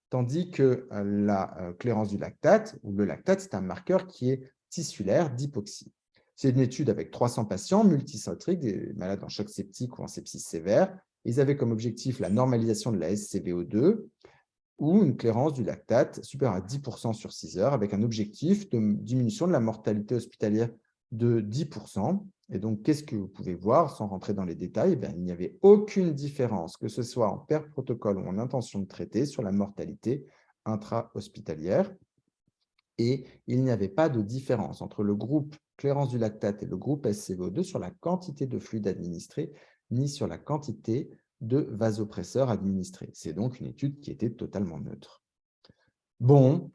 tandis que la clairance du lactate, ou le lactate, c'est un marqueur qui est tissulaire d'hypoxie. C'est une étude avec 300 patients multicentriques, des malades en choc septique ou en sepsis sévère. Ils avaient comme objectif la normalisation de la SCVO2 ou une clairance du lactate supérieure à 10% sur 6 heures avec un objectif de diminution de la mortalité hospitalière de 10%. Et donc, qu'est-ce que vous pouvez voir sans rentrer dans les détails? Il n'y avait aucune différence, que ce soit en per protocole ou en intention de traiter, sur la mortalité intra-hospitalière. Et il n'y avait pas de différence entre le groupe clairance du lactate et le groupe SCVO2 sur la quantité de fluide administré, ni sur la quantité de vasopresseurs administrés. C'est donc une étude qui était totalement neutre. Bon,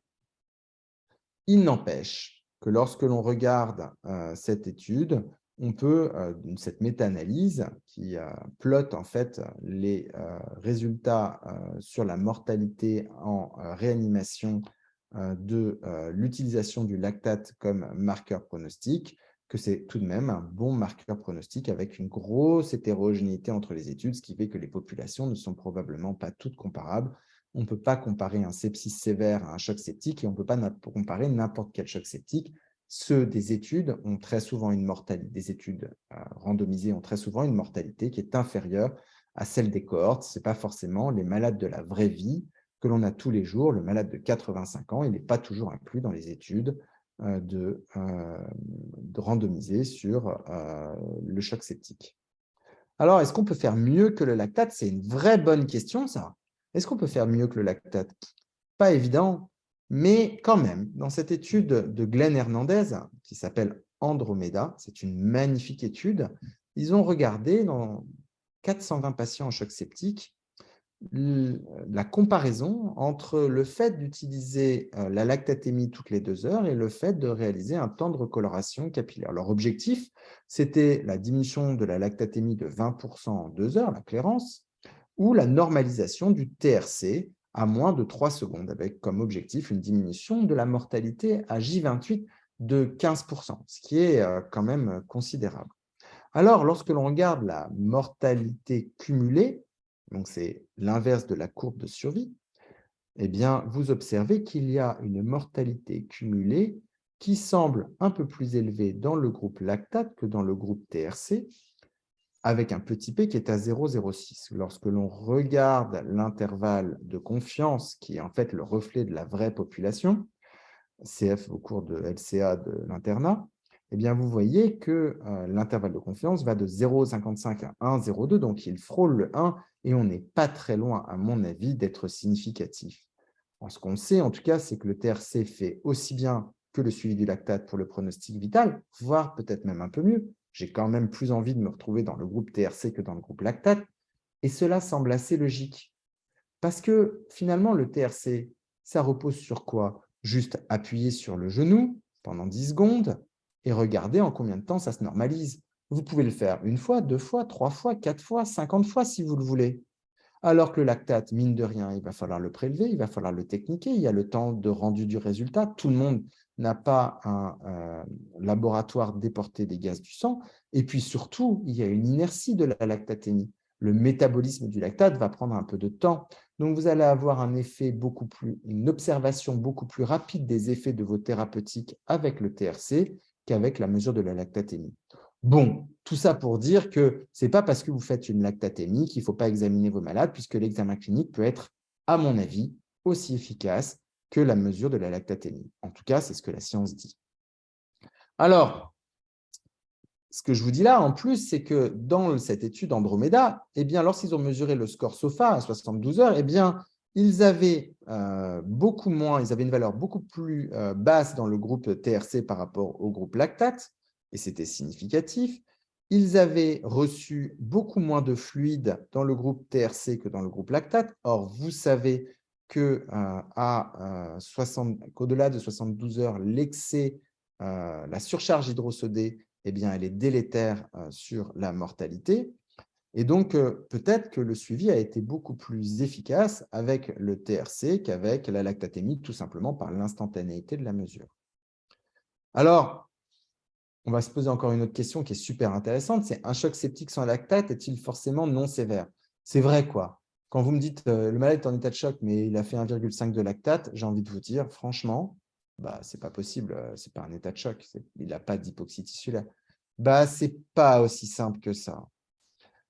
il n'empêche que lorsque l'on regarde cette étude, on peut, cette méta-analyse qui plotte en fait les résultats sur la mortalité en réanimation de l'utilisation du lactate comme marqueur pronostic, que c'est tout de même un bon marqueur pronostic avec une grosse hétérogénéité entre les études, ce qui fait que les populations ne sont probablement pas toutes comparables. On ne peut pas comparer un sepsis sévère à un choc septique et on ne peut pas comparer n'importe quel choc septique. Ceux des études ont très souvent une mortalité, des études randomisées ont très souvent une mortalité qui est inférieure à celle des cohortes. Ce n'est pas forcément les malades de la vraie vie que l'on a tous les jours. Le malade de 85 ans, il n'est pas toujours inclus dans les études de randomiser sur le choc septique. Alors, est-ce qu'on peut faire mieux que le lactate? C'est une vraie bonne question, ça. Est-ce qu'on peut faire mieux que le lactate? Pas évident, mais quand même, dans cette étude de Glenn Hernandez, qui s'appelle Andromeda, c'est une magnifique étude, ils ont regardé dans 420 patients en choc septique la comparaison entre le fait d'utiliser la lactatémie toutes les 2 heures et le fait de réaliser un temps de recoloration capillaire. Leur objectif, c'était la diminution de la lactatémie de 20% en 2 heures, la clairance, ou la normalisation du TRC à moins de 3 secondes, avec comme objectif une diminution de la mortalité à J28 de 15%, ce qui est quand même considérable. Alors, lorsque l'on regarde la mortalité cumulée, donc c'est l'inverse de la courbe de survie, eh bien, vous observez qu'il y a une mortalité cumulée qui semble un peu plus élevée dans le groupe lactate que dans le groupe TRC, avec un petit p qui est à 0,06. Lorsque l'on regarde l'intervalle de confiance, qui est en fait le reflet de la vraie population, CF au cours de LCA de l'internat, eh bien, vous voyez que l'intervalle de confiance va de 0,55 à 1,02, donc il frôle le 1 et on n'est pas très loin, à mon avis, d'être significatif. Ce qu'on sait, en tout cas, c'est que le TRC fait aussi bien que le suivi du lactate pour le pronostic vital, voire peut-être même un peu mieux. J'ai quand même plus envie de me retrouver dans le groupe TRC que dans le groupe lactate, et cela semble assez logique. Parce que finalement, le TRC, ça repose sur quoi? Juste appuyer sur le genou pendant 10 secondes et regarder en combien de temps ça se normalise. Vous pouvez le faire 1 fois, 2 fois, 3 fois, 4 fois, 50 fois si vous le voulez. Alors que le lactate, mine de rien, il va falloir le prélever, il va falloir le techniquer, il y a le temps de rendu du résultat. Tout le monde n'a pas un laboratoire déporté des gaz du sang. Et puis surtout, il y a une inertie de la lactatémie. Le métabolisme du lactate va prendre un peu de temps. Donc, vous allez avoir une observation beaucoup plus rapide des effets de vos thérapeutiques avec le TRC qu'avec la mesure de la lactatémie. Bon, tout ça pour dire que ce n'est pas parce que vous faites une lactatémie qu'il ne faut pas examiner vos malades, puisque l'examen clinique peut être, à mon avis, aussi efficace que la mesure de la lactatémie. En tout cas, c'est ce que la science dit. Alors, ce que je vous dis là, en plus, c'est que dans cette étude Andromeda, eh bien, lorsqu'ils ont mesuré le score SOFA à 72 heures, eh bien, ils avaient ils avaient une valeur beaucoup plus basse dans le groupe TRC par rapport au groupe lactate, et c'était significatif. Ils avaient reçu beaucoup moins de fluide dans le groupe TRC que dans le groupe lactate. Or, vous savez qu'au-delà de 72 heures, l'excès, la surcharge hydrosodée, eh bien, elle est délétère sur la mortalité. Et donc, peut-être que le suivi a été beaucoup plus efficace avec le TRC qu'avec la lactatémie, tout simplement par l'instantanéité de la mesure. Alors, on va se poser encore une autre question qui est super intéressante, c'est un choc septique sans lactate est-il forcément non sévère? C'est vrai, quoi. Quand vous me dites le malade est en état de choc, mais il a fait 1,5 de lactate, j'ai envie de vous dire, franchement, bah, ce n'est pas possible, ce n'est pas un état de choc, il n'a pas d'hypoxie tissulaire. Bah, ce n'est pas aussi simple que ça.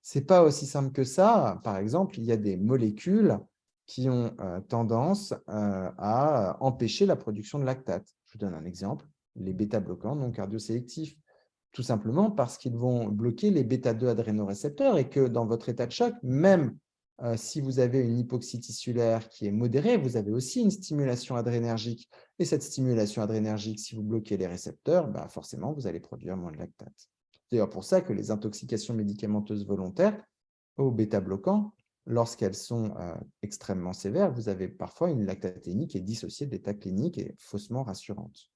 Ce n'est pas aussi simple que ça. Par exemple, il y a des molécules qui ont tendance à empêcher la production de lactate. Je vous donne un exemple, les bêta-bloquants non cardiosélectifs, tout simplement parce qu'ils vont bloquer les bêta-2 adrénorécepteurs et que dans votre état de choc, même si vous avez une hypoxie tissulaire qui est modérée, vous avez aussi une stimulation adrénergique. Et cette stimulation adrénergique, si vous bloquez les récepteurs, bah forcément, vous allez produire moins de lactate. C'est d'ailleurs pour ça que les intoxications médicamenteuses volontaires aux bêta-bloquants, lorsqu'elles sont extrêmement sévères, vous avez parfois une lactatémie qui est dissociée de l'état clinique et faussement rassurante.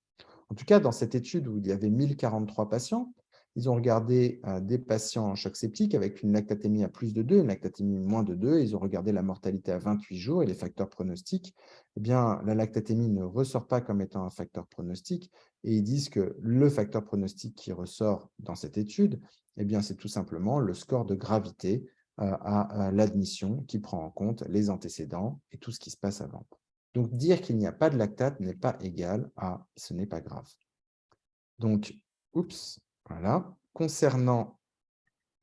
En tout cas, dans cette étude où il y avait 1043 patients, ils ont regardé des patients en choc septique avec une lactatémie à plus de 2, une lactatémie moins de 2. Ils ont regardé la mortalité à 28 jours et les facteurs pronostiques. Eh bien, la lactatémie ne ressort pas comme étant un facteur pronostic et ils disent que le facteur pronostic qui ressort dans cette étude, eh bien, c'est tout simplement le score de gravité à l'admission qui prend en compte les antécédents et tout ce qui se passe avant. Donc, dire qu'il n'y a pas de lactate n'est pas égal à « ce n'est pas grave ». Donc, voilà. Concernant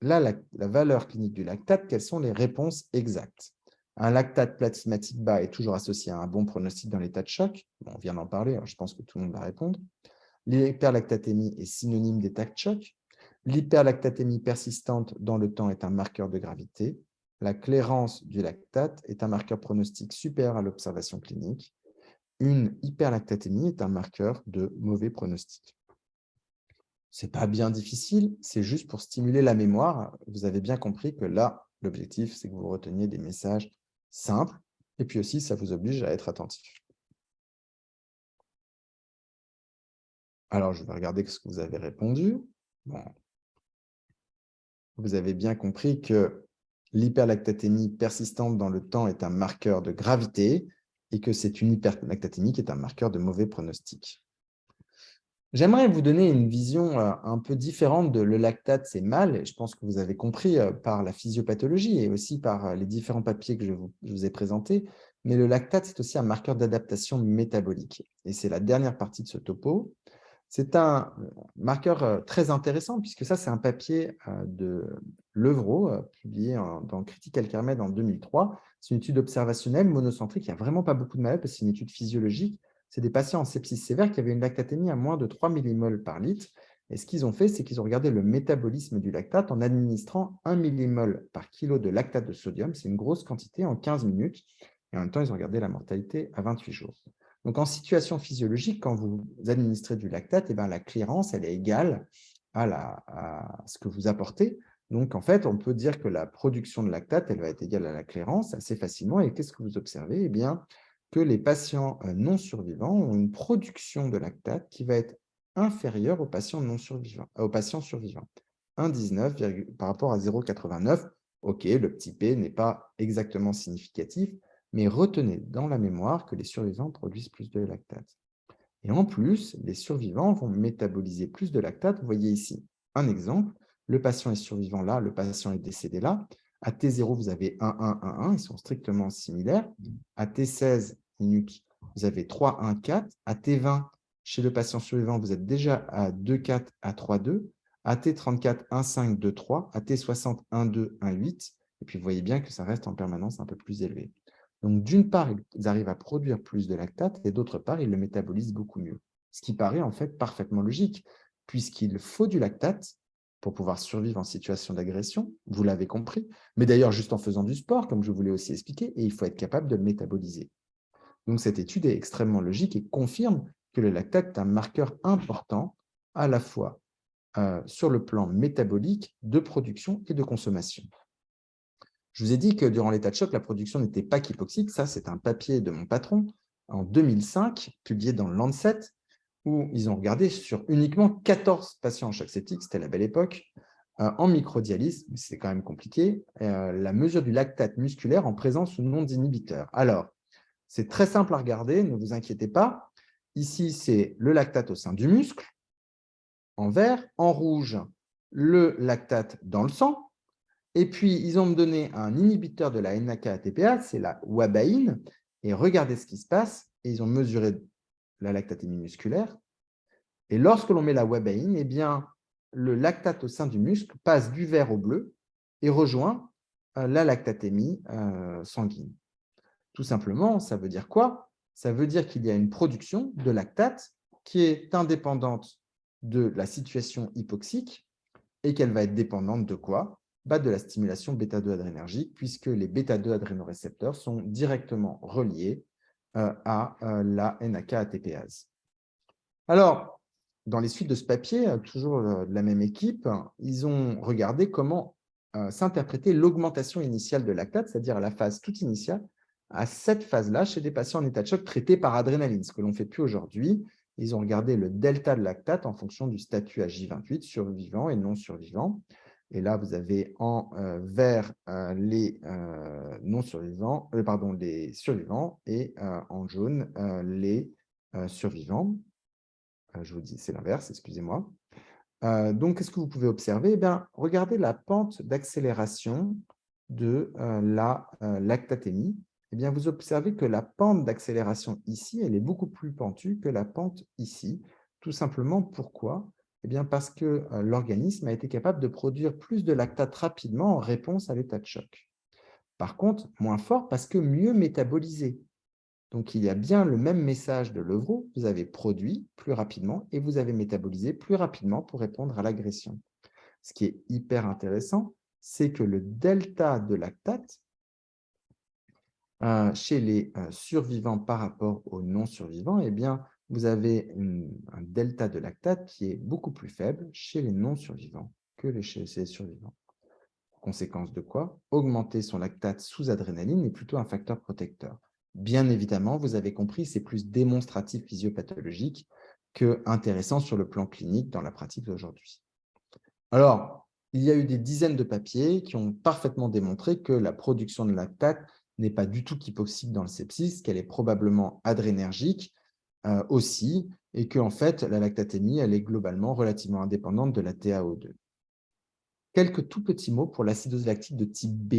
la valeur clinique du lactate, quelles sont les réponses exactes? Un lactate plasmatique bas est toujours associé à un bon pronostic dans l'état de choc. Bon, on vient d'en parler, alors je pense que tout le monde va répondre. L'hyperlactatémie est synonyme d'état de choc. L'hyperlactatémie persistante dans le temps est un marqueur de gravité. La clairance du lactate est un marqueur pronostic supérieur à l'observation clinique. Une hyperlactatémie est un marqueur de mauvais pronostic. Ce n'est pas bien difficile, c'est juste pour stimuler la mémoire. Vous avez bien compris que là, l'objectif, c'est que vous reteniez des messages simples et puis aussi, ça vous oblige à être attentif. Alors, je vais regarder ce que vous avez répondu. Bon. Vous avez bien compris que l'hyperlactatémie persistante dans le temps est un marqueur de gravité et que c'est une hyperlactatémie qui est un marqueur de mauvais pronostic. J'aimerais vous donner une vision un peu différente de le lactate, c'est mal, et je pense que vous avez compris par la physiopathologie et aussi par les différents papiers que je vous ai présentés, mais le lactate, c'est aussi un marqueur d'adaptation métabolique. Et c'est la dernière partie de ce topo. C'est un marqueur très intéressant puisque ça, c'est un papier de Levrault, publié dans Critical Care Med en 2003. C'est une étude observationnelle monocentrique. Il n'y a vraiment pas beaucoup de malades parce que c'est une étude physiologique. C'est des patients en sepsis sévère qui avaient une lactatémie à moins de 3 millimoles par litre. Et ce qu'ils ont fait, c'est qu'ils ont regardé le métabolisme du lactate en administrant 1 millimole par kilo de lactate de sodium. C'est une grosse quantité en 15 minutes. Et en même temps, ils ont regardé la mortalité à 28 jours. Donc, en situation physiologique, quand vous administrez du lactate, la clairance, elle est égale à ce que vous apportez. Donc, en fait, on peut dire que la production de lactate, elle va être égale à la clairance assez facilement. Et qu'est-ce que vous observez? Eh bien, que les patients non survivants ont une production de lactate qui va être inférieure aux patients survivants. 1,19 par rapport à 0,89. OK, le petit p n'est pas exactement significatif, mais retenez dans la mémoire que les survivants produisent plus de lactate. Et en plus, les survivants vont métaboliser plus de lactate. Vous voyez ici un exemple. Le patient est survivant là, le patient est décédé là. À T0, vous avez 1, 1, 1, 1. Ils sont strictement similaires. À T16 minutes, vous avez 3, 1, 4. À T20, chez le patient survivant, vous êtes déjà à 2, 4, à 3, 2. À T34, 1, 5, 2, 3. À T60, 1, 2, 1, 8. Et puis, vous voyez bien que ça reste en permanence un peu plus élevé. Donc, d'une part, ils arrivent à produire plus de lactate et d'autre part, ils le métabolisent beaucoup mieux. Ce qui paraît en fait parfaitement logique, puisqu'il faut du lactate pour pouvoir survivre en situation d'agression, vous l'avez compris, mais d'ailleurs juste en faisant du sport, comme je vous l'ai aussi expliqué, et il faut être capable de le métaboliser. Donc, cette étude est extrêmement logique et confirme que le lactate est un marqueur important à la fois sur le plan métabolique, de production et de consommation. Je vous ai dit que durant l'état de choc, la production n'était pas qu'hypoxique. Ça, c'est un papier de mon patron en 2005, publié dans le Lancet, où ils ont regardé sur uniquement 14 patients en choc septique, c'était la belle époque, en microdialyse, mais c'est quand même compliqué, la mesure du lactate musculaire en présence ou non d'inhibiteurs. Alors, c'est très simple à regarder, ne vous inquiétez pas. Ici, c'est le lactate au sein du muscle, en vert, en rouge, le lactate dans le sang. Et puis, ils ont me donné un inhibiteur de la NAK-ATPase, c'est la ouabaïne. Et regardez ce qui se passe. Et ils ont mesuré la lactatémie musculaire. Et lorsque l'on met la ouabaïne, eh bien, le lactate au sein du muscle passe du vert au bleu et rejoint la lactatémie sanguine. Tout simplement, ça veut dire quoi? Ça veut dire qu'il y a une production de lactate qui est indépendante de la situation hypoxique et qu'elle va être dépendante de quoi? De la stimulation bêta-2 adrénergique, puisque les bêta-2 adrénorécepteurs sont directement reliés à la NAK-ATPase. Alors, dans les suites de ce papier, toujours de la même équipe, ils ont regardé comment s'interpréter l'augmentation initiale de lactate, c'est-à-dire la phase toute initiale, à cette phase-là, chez des patients en état de choc traités par adrénaline, ce que l'on ne fait plus aujourd'hui. Ils ont regardé le delta de lactate en fonction du statut à J28, survivant et non survivant. Et là, vous avez en vert les non-survivants, les survivants et en jaune les survivants. Je vous dis, c'est l'inverse, excusez-moi. Donc, qu'est-ce que vous pouvez observer? Eh bien, regardez la pente d'accélération de la lactatémie. Eh bien, vous observez que la pente d'accélération ici, elle est beaucoup plus pentue que la pente ici. Tout simplement, pourquoi? Eh bien, parce que l'organisme a été capable de produire plus de lactate rapidement en réponse à l'état de choc. Par contre, moins fort parce que mieux métabolisé. Donc, il y a bien le même message de Levrault. Vous avez produit plus rapidement et vous avez métabolisé plus rapidement pour répondre à l'agression. Ce qui est hyper intéressant, c'est que le delta de lactate chez les survivants par rapport aux non-survivants, eh bien, vous avez un delta de lactate qui est beaucoup plus faible chez les non-survivants que chez les survivants. Conséquence de quoi? Augmenter son lactate sous adrénaline est plutôt un facteur protecteur. Bien évidemment, vous avez compris, c'est plus démonstratif physiopathologique que intéressant sur le plan clinique dans la pratique d'aujourd'hui. Alors, il y a eu des dizaines de papiers qui ont parfaitement démontré que la production de lactate n'est pas du tout hypoxique dans le sepsis, qu'elle est probablement adrénergique aussi, et qu'en fait, la lactatémie, elle est globalement relativement indépendante de la TaO2. Quelques tout petits mots pour l'acidose lactique de type B,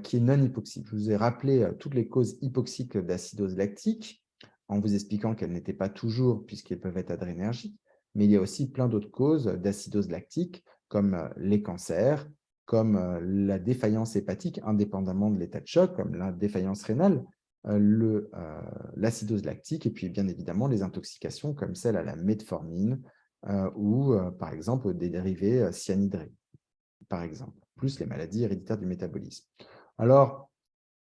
qui est non hypoxique. Je vous ai rappelé toutes les causes hypoxiques d'acidose lactique, en vous expliquant qu'elles n'étaient pas toujours, puisqu'elles peuvent être adrénergiques, mais il y a aussi plein d'autres causes d'acidose lactique, comme les cancers, comme la défaillance hépatique, indépendamment de l'état de choc, comme la défaillance rénale, l'acidose lactique, et puis bien évidemment les intoxications, comme celle à la metformine, ou par exemple des dérivés cyanhydrés, par exemple, plus les maladies héréditaires du métabolisme. Alors,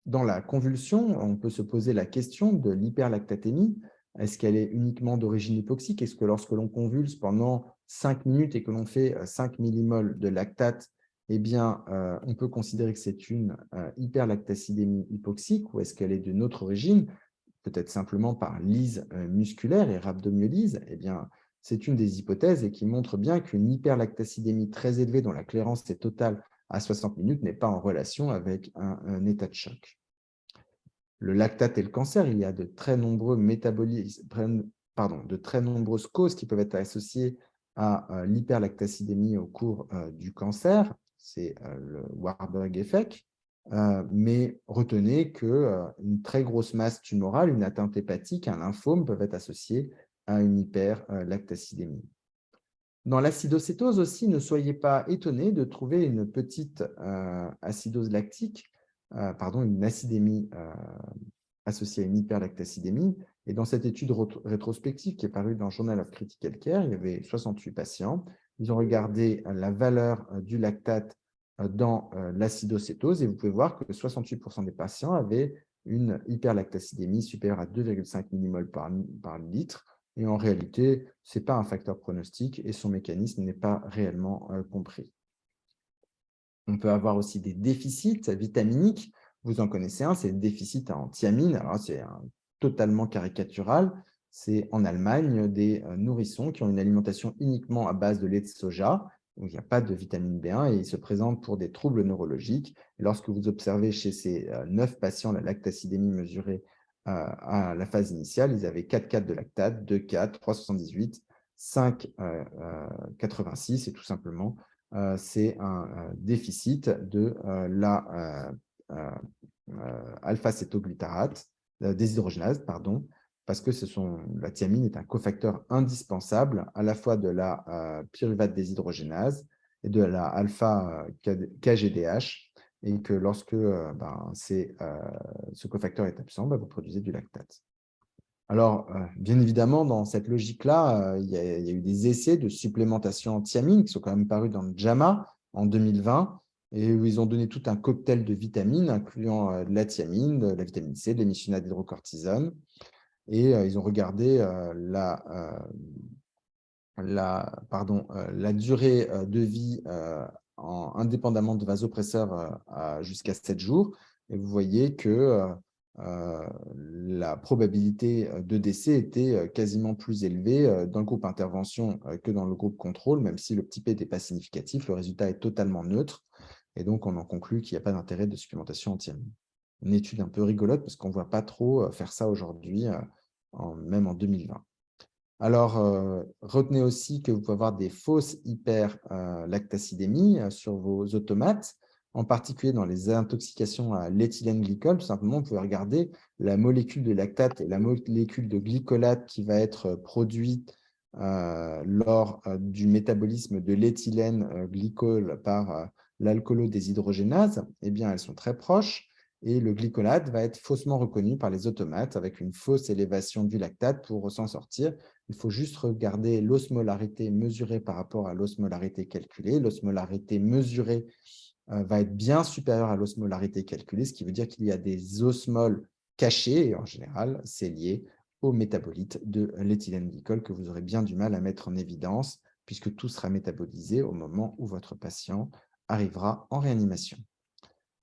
dans la convulsion, on peut se poser la question de l'hyperlactatémie. Est-ce qu'elle est uniquement d'origine hypoxique? Est-ce que lorsque l'on convulse pendant 5 minutes et que l'on fait 5 millimoles de lactate, eh bien, on peut considérer que c'est une hyperlactacidémie hypoxique, ou est-ce qu'elle est d'une autre origine, peut-être simplement par lyse musculaire et rhabdomyolyse? Eh bien, c'est une des hypothèses et qui montre bien qu'une hyperlactacidémie très élevée dont la clairance est totale à 60 minutes n'est pas en relation avec un état de choc. Le lactate et le cancer, il y a de très nombreux de très nombreuses causes qui peuvent être associées à l'hyperlactacidémie au cours du cancer. C'est le Warburg effect. Mais retenez qu'une très grosse masse tumorale, une atteinte hépatique, un lymphome peuvent être associés à une hyperlactacidémie. Dans l'acidocétose aussi, ne soyez pas étonnés de trouver une petite acidose lactique, une acidémie associée à une hyperlactacidémie. Et dans cette étude rétrospective qui est parue dans Journal of Critical Care, il y avait 68 patients. Ils ont regardé la valeur du lactate dans l'acidocétose et vous pouvez voir que 68% des patients avaient une hyperlactacidémie supérieure à 2,5 millimoles par litre. Et en réalité, ce n'est pas un facteur pronostic et son mécanisme n'est pas réellement compris. On peut avoir aussi des déficits vitaminiques. Vous en connaissez un, c'est le déficit en thiamine. Alors, c'est totalement caricatural. C'est en Allemagne des nourrissons qui ont une alimentation uniquement à base de lait de soja. Donc, il n'y a pas de vitamine B1 et ils se présentent pour des troubles neurologiques. Et lorsque vous observez chez ces 9 patients la lactacidémie mesurée à la phase initiale, ils avaient 4,4 de lactate, 2,4, 3,78, 5,86 et tout simplement c'est un déficit de l'alpha-cétoglutarate, déshydrogénase, pardon, parce que la thiamine est un cofacteur indispensable à la fois de la pyruvate déshydrogénase et de la alpha-KGDH, et que lorsque ce cofacteur est absent, vous produisez du lactate. Alors, bien évidemment, dans cette logique-là, il y a eu des essais de supplémentation en thiamine qui sont quand même parus dans le JAMA en 2020 et où ils ont donné tout un cocktail de vitamines, incluant de la thiamine, de la vitamine C, de l'émissionate d'hydrocortisone. Et ils ont regardé la durée de vie indépendamment de vasopresseurs jusqu'à 7 jours. Et vous voyez que la probabilité de décès était quasiment plus élevée dans le groupe intervention que dans le groupe contrôle, même si le petit p n'était pas significatif, le résultat est totalement neutre. Et donc, on en conclut qu'il n'y a pas d'intérêt de supplémentation en thiamine. Une étude un peu rigolote parce qu'on ne voit pas trop faire ça aujourd'hui, même en 2020. Alors, retenez aussi que vous pouvez avoir des fausses hyperlactacidémies sur vos automates, en particulier dans les intoxications à l'éthylène glycol. Tout simplement, vous pouvez regarder la molécule de lactate et la molécule de glycolate qui va être produite lors du métabolisme de l'éthylène glycol par l'alcoolodéshydrogénase. Eh bien, elles sont très proches. et le glycolate va être faussement reconnu par les automates avec une fausse élévation du lactate pour s'en sortir. Il faut juste regarder l'osmolarité mesurée par rapport à l'osmolarité calculée. L'osmolarité mesurée va être bien supérieure à l'osmolarité calculée, ce qui veut dire qu'il y a des osmoles cachés, et en général, c'est lié au métabolite de l'éthylène-glycol que vous aurez bien du mal à mettre en évidence, puisque tout sera métabolisé au moment où votre patient arrivera en réanimation.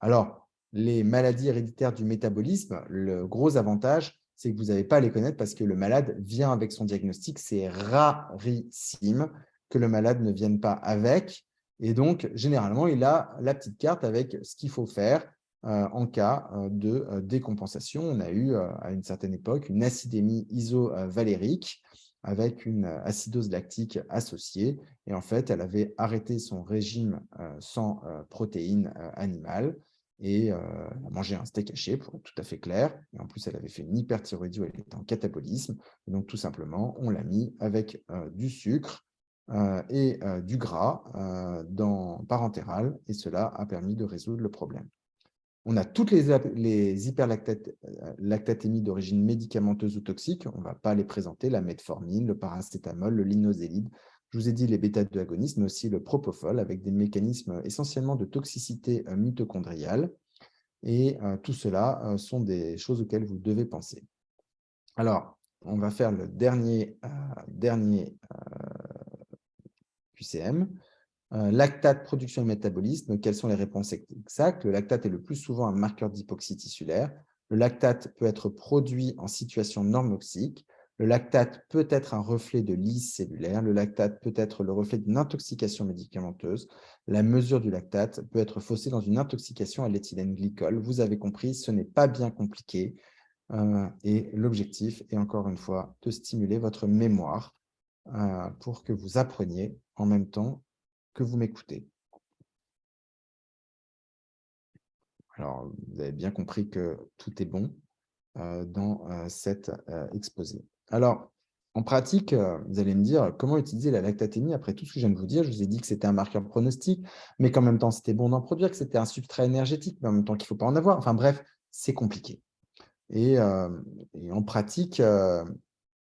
Alors, les maladies héréditaires du métabolisme, le gros avantage, c'est que vous n'avez pas à les connaître parce que le malade vient avec son diagnostic. C'est rarissime que le malade ne vienne pas avec. Et donc, généralement, il a la petite carte avec ce qu'il faut faire en cas de décompensation. On a eu à une certaine époque une acidémie isovalérique avec une acidose lactique associée. Et en fait, elle avait arrêté son régime sans protéines animales et a mangé un steak haché, pour être tout à fait clair. Et en plus, elle avait fait une hyperthyroïdie où elle était en catabolisme. Et donc, tout simplement, on l'a mis avec du sucre et du gras parentéral, et cela a permis de résoudre le problème. On a toutes les hyperlactatémies d'origine médicamenteuse ou toxique. On ne va pas les présenter, la metformine, le paracétamol, le linozélide. Je vous ai dit les bêta-2 agonistes, mais aussi le propofol, avec des mécanismes essentiellement de toxicité mitochondriale. Et tout cela sont des choses auxquelles vous devez penser. Alors, on va faire le dernier QCM. Lactate, production et métabolisme, quelles sont les réponses exactes? Le lactate est le plus souvent un marqueur d'hypoxie tissulaire. Le lactate peut être produit en situation normoxique. Le lactate peut être un reflet de lyse cellulaire. Le lactate peut être le reflet d'une intoxication médicamenteuse. La mesure du lactate peut être faussée dans une intoxication à l'éthylène glycol. Vous avez compris, ce n'est pas bien compliqué. Et l'objectif est encore une fois de stimuler votre mémoire pour que vous appreniez en même temps que vous m'écoutez. Alors, vous avez bien compris que tout est bon dans cet exposé. Alors, en pratique, vous allez me dire comment utiliser la lactatémie après tout ce que je viens de vous dire. Je vous ai dit que c'était un marqueur pronostic, mais qu'en même temps, c'était bon d'en produire, que c'était un substrat énergétique, mais en même temps qu'il ne faut pas en avoir. Enfin bref, c'est compliqué. Et en pratique,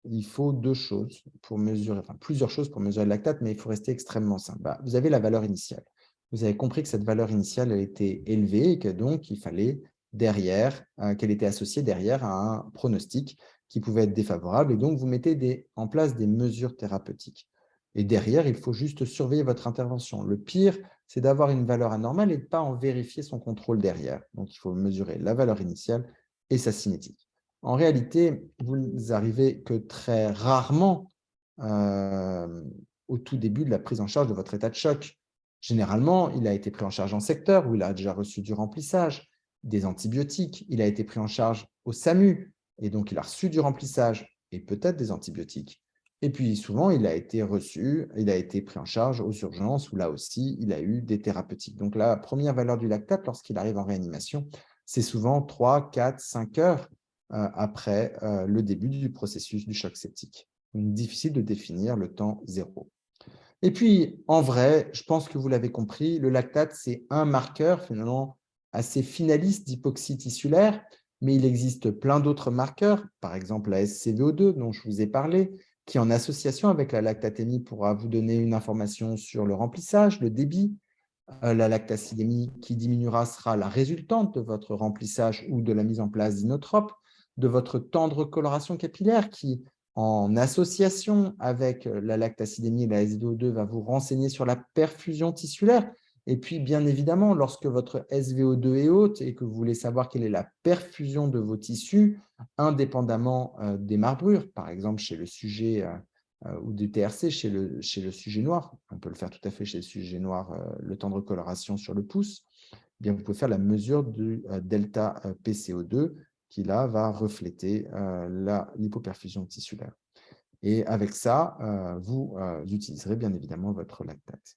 il faut deux choses pour mesurer, enfin plusieurs choses pour mesurer le lactate, mais il faut rester extrêmement simple. Vous avez la valeur initiale. Vous avez compris que cette valeur initiale elle était élevée et que donc il fallait derrière, qu'elle était associée derrière à un pronostic qui pouvait être défavorable. Et donc, vous mettez en place des mesures thérapeutiques. Et derrière, il faut juste surveiller votre intervention. Le pire, c'est d'avoir une valeur anormale et de ne pas en vérifier son contrôle derrière. Donc, il faut mesurer la valeur initiale et sa cinétique. En réalité, vous n'arrivez que très rarement au tout début de la prise en charge de votre état de choc. Généralement, il a été pris en charge en secteur où il a déjà reçu du remplissage, des antibiotiques, il a été pris en charge au SAMU et donc il a reçu du remplissage et peut-être des antibiotiques. Et puis souvent, il a été pris en charge aux urgences où là aussi, il a eu des thérapeutiques. Donc la première valeur du lactate lorsqu'il arrive en réanimation, c'est souvent 3, 4, 5 heures après le début du processus du choc septique. Donc, difficile de définir le temps zéro. Et puis, en vrai, je pense que vous l'avez compris, le lactate, c'est un marqueur finalement assez finaliste d'hypoxie tissulaire, mais il existe plein d'autres marqueurs, par exemple la SCVO2 dont je vous ai parlé, qui en association avec la lactatémie pourra vous donner une information sur le remplissage, le débit. La lactacidémie qui diminuera sera la résultante de votre remplissage ou de la mise en place d'inotropes, de votre temps de recoloration capillaire qui, en association avec la lactacidémie et la SVO2, va vous renseigner sur la perfusion tissulaire. Et puis, bien évidemment, lorsque votre SVO2 est haute et que vous voulez savoir quelle est la perfusion de vos tissus, indépendamment des marbrures, par exemple chez le sujet ou du TRC chez le sujet noir, on peut le faire tout à fait chez le sujet noir, le temps de recoloration sur le pouce, eh bien, vous pouvez faire la mesure du delta PCO2 qui là va refléter l'hypoperfusion tissulaire. Et avec ça, vous utiliserez bien évidemment votre lactate.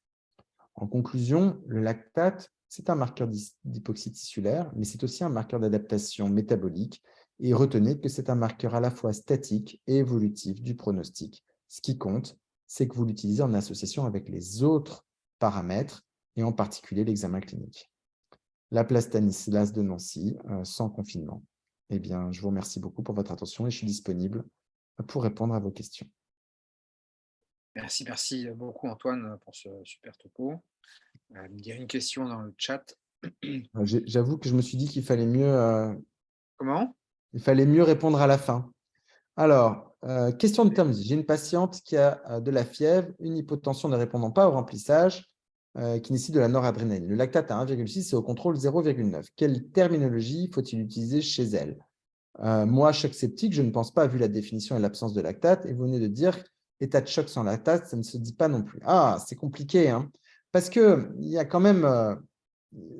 En conclusion, le lactate, c'est un marqueur d'hypoxie tissulaire, mais c'est aussi un marqueur d'adaptation métabolique. Et retenez que c'est un marqueur à la fois statique et évolutif du pronostic. Ce qui compte, c'est que vous l'utilisez en association avec les autres paramètres, et en particulier l'examen clinique. la place Stanislas de Nancy, sans confinement. Eh bien, je vous remercie beaucoup pour votre attention et je suis disponible pour répondre à vos questions. Merci beaucoup Antoine pour ce super topo. Il y a une question dans le chat. J'avoue que je me suis dit qu'il Comment? fallait mieux répondre à la fin. Alors, question de Tom. J'ai une patiente qui a de la fièvre, une hypotension ne répondant pas au remplissage, qui nécessite de la noradrénaline. Le lactate à 1,6 et au contrôle 0,9. Quelle terminologie faut-il utiliser chez elle? Moi, choc septique, je ne pense pas, vu la définition et l'absence de lactate. Et vous venez de dire état de choc sans lactate, ça ne se dit pas non plus. Ah, c'est compliqué, hein, parce qu'il y a quand même,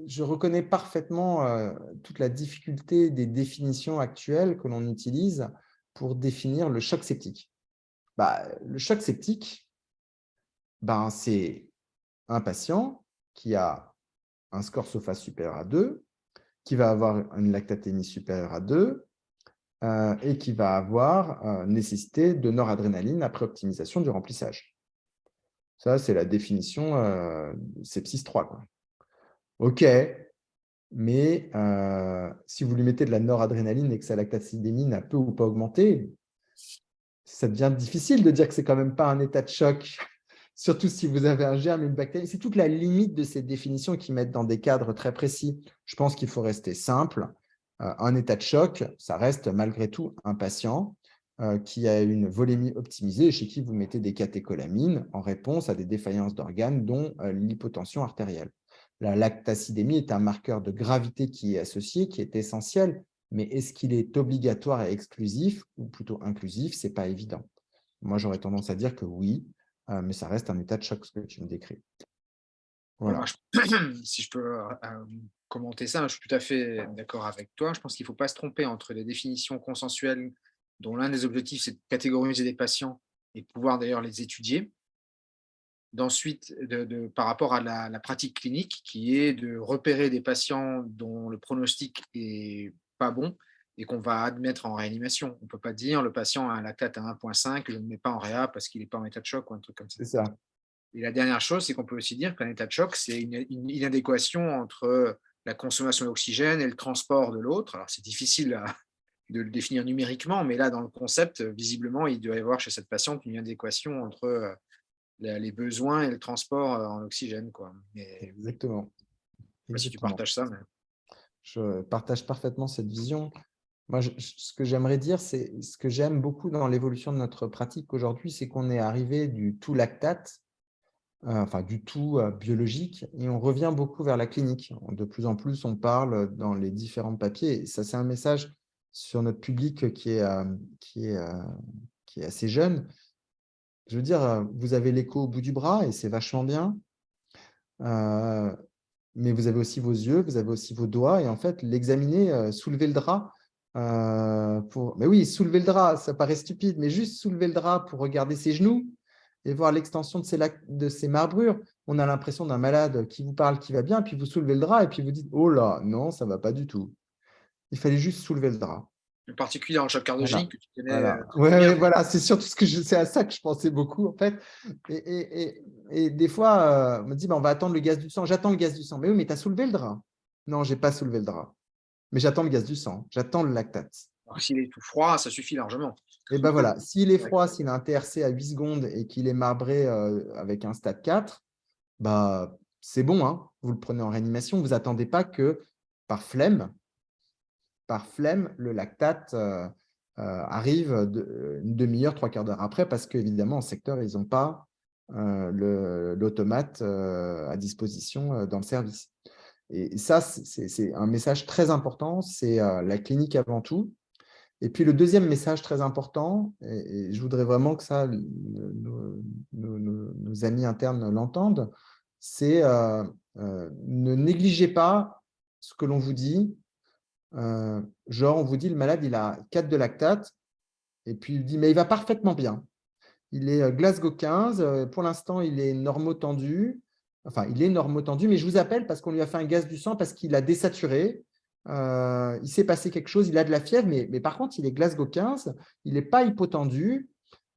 je reconnais parfaitement toute la difficulté des définitions actuelles que l'on utilise pour définir le choc septique. Le choc septique, c'est un patient qui a un score SOFA supérieur à 2, qui va avoir une lactatémie supérieure à 2 et qui va avoir nécessité de noradrénaline après optimisation du remplissage. Ça, c'est la définition sepsis 3, quoi. OK, mais si vous lui mettez de la noradrénaline et que sa lactacidémie n'a peu ou pas augmenté, ça devient difficile de dire que ce n'est quand même pas un état de choc, surtout si vous avez un germe, une bactérie. C'est toute la limite de ces définitions qui mettent dans des cadres très précis. Je pense qu'il faut rester simple. Un état de choc, ça reste malgré tout un patient qui a une volémie optimisée, chez qui vous mettez des catécholamines en réponse à des défaillances d'organes, dont l'hypotension artérielle. La lactacidémie est un marqueur de gravité qui est associé, qui est essentiel, mais est-ce qu'il est obligatoire et exclusif, ou plutôt inclusif? Ce n'est pas évident. Moi, j'aurais tendance à dire que oui, mais ça reste un état de choc, ce que tu me décris. Bon, moi, Voilà. si je peux commenter ça, je suis tout à fait d'accord avec toi. Je pense qu'il ne faut pas se tromper entre les définitions consensuelles, dont l'un des objectifs, c'est de catégoriser des patients et de pouvoir d'ailleurs les étudier. D'ensuite, par rapport à la pratique clinique, qui est de repérer des patients dont le pronostic est pas bon et qu'on va admettre en réanimation. On ne peut pas dire le patient a un lactate à 1,5, je ne le mets pas en réa parce qu'il n'est pas en état de choc ou un truc comme ça. C'est ça. Et la dernière chose, c'est qu'on peut aussi dire qu'un état de choc, c'est une inadéquation entre la consommation d'oxygène et le transport de l'autre. Alors, c'est difficile de le définir numériquement, mais là, dans le concept, visiblement, il doit y avoir chez cette patiente une inadéquation entre les besoins et le transport en oxygène, quoi. Mais Exactement. je sais pas si tu Exactement. partages ça, mais Je partage parfaitement cette vision. Moi, ce que j'aimerais dire, c'est ce que j'aime beaucoup dans l'évolution de notre pratique aujourd'hui, c'est qu'on est arrivé du tout lactate, enfin du tout biologique, et on revient beaucoup vers la clinique. De plus en plus, on parle dans les différents papiers. Et ça, c'est un message sur notre public qui est assez jeune. Je veux dire, vous avez l'écho au bout du bras et c'est vachement bien. Mais vous avez aussi vos yeux, vous avez aussi vos doigts. Et en fait, l'examiner, soulever le drap. Mais oui, soulever le drap, ça paraît stupide, mais juste soulever le drap pour regarder ses genoux et voir l'extension de ses marbrures. On a l'impression d'un malade qui vous parle, qui va bien, puis vous soulevez le drap et puis vous dites « Oh là, non, ça ne va pas du tout ». Il fallait juste soulever le drap. en particulier en choc Voilà. cardiogénique, que tu connais Voilà. très Ouais, très bien. ouais, voilà. C'est surtout c'est à ça que je pensais beaucoup, en fait. Et des fois, on me dit, bah, on va attendre le gaz du sang. J'attends le gaz du sang. Mais oui, mais tu as soulevé le drap. Non, je n'ai pas soulevé le drap. Mais j'attends le gaz du sang. J'attends le lactate. Alors, s'il est tout froid, ça suffit largement. Et ben voilà, s'il est froid, s'il a un TRC à 8 secondes et qu'il est marbré avec un stade 4, bah, c'est bon, hein. Vous le prenez en réanimation. Vous n'attendez pas que par flemme, le lactate arrive une demi-heure, trois quarts d'heure après, parce qu'évidemment, en secteur, ils n'ont pas l'automate à disposition dans le service. Et ça, c'est un message très important, c'est la clinique avant tout. Et puis, le deuxième message très important, et je voudrais vraiment que ça, nos amis internes l'entendent, c'est ne négligez pas ce que l'on vous dit. Genre, on vous dit, le malade, il a 4 de lactate, et puis il dit, mais il va parfaitement bien. Il est Glasgow 15, pour l'instant, il est normotendu. Enfin, il est normotendu, mais je vous appelle parce qu'on lui a fait un gaz du sang, parce qu'il a désaturé. Il s'est passé quelque chose, il a de la fièvre, mais par contre, il est Glasgow 15, il n'est pas hypotendu.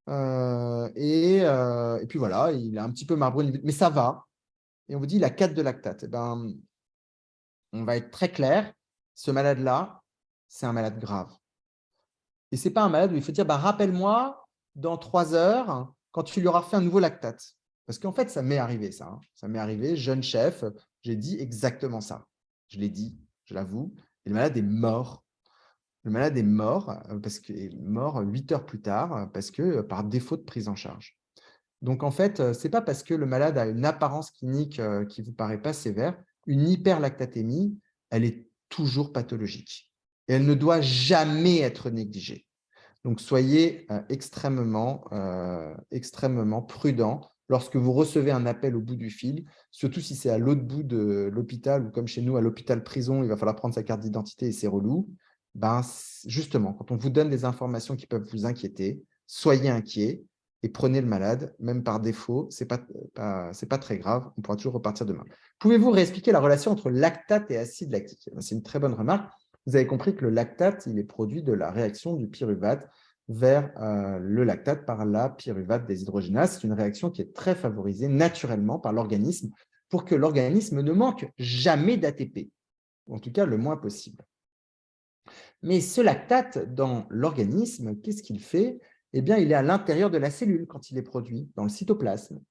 Et puis voilà, il a un petit peu marbré, mais ça va. Et on vous dit, il a 4 de lactate. Eh ben, on va être très clair, ce malade-là, c'est un malade grave. Et ce n'est pas un malade où il faut dire, bah, rappelle-moi dans 3 heures quand tu lui auras fait un nouveau lactate. Parce qu'en fait, ça m'est arrivé ça. Ça m'est arrivé, jeune chef, j'ai dit exactement ça. Je l'ai dit, je l'avoue, et le malade est mort. Le malade est mort, est mort 8 heures plus tard, parce que par défaut de prise en charge. Donc en fait, ce n'est pas parce que le malade a une apparence clinique qui ne vous paraît pas sévère, une hyperlactatémie, elle est toujours pathologique. Et elle ne doit jamais être négligée. Donc soyez extrêmement prudent lorsque vous recevez un appel au bout du fil, surtout si c'est à l'autre bout de l'hôpital ou comme chez nous à l'hôpital prison, il va falloir prendre sa carte d'identité et c'est relou. Ben, justement, quand on vous donne des informations qui peuvent vous inquiéter, soyez inquiets et prenez le malade, même par défaut, ce n'est pas très grave, on pourra toujours repartir demain. Pouvez-vous réexpliquer la relation entre lactate et acide lactique? C'est une très bonne remarque. Vous avez compris que le lactate, il est produit de la réaction du pyruvate vers le lactate par la pyruvate déshydrogénase. C'est une réaction qui est très favorisée naturellement par l'organisme pour que l'organisme ne manque jamais d'ATP, en tout cas le moins possible. Mais ce lactate dans l'organisme, qu'est-ce qu'il fait? Eh bien, il est à l'intérieur de la cellule quand il est produit, dans le cytoplasme.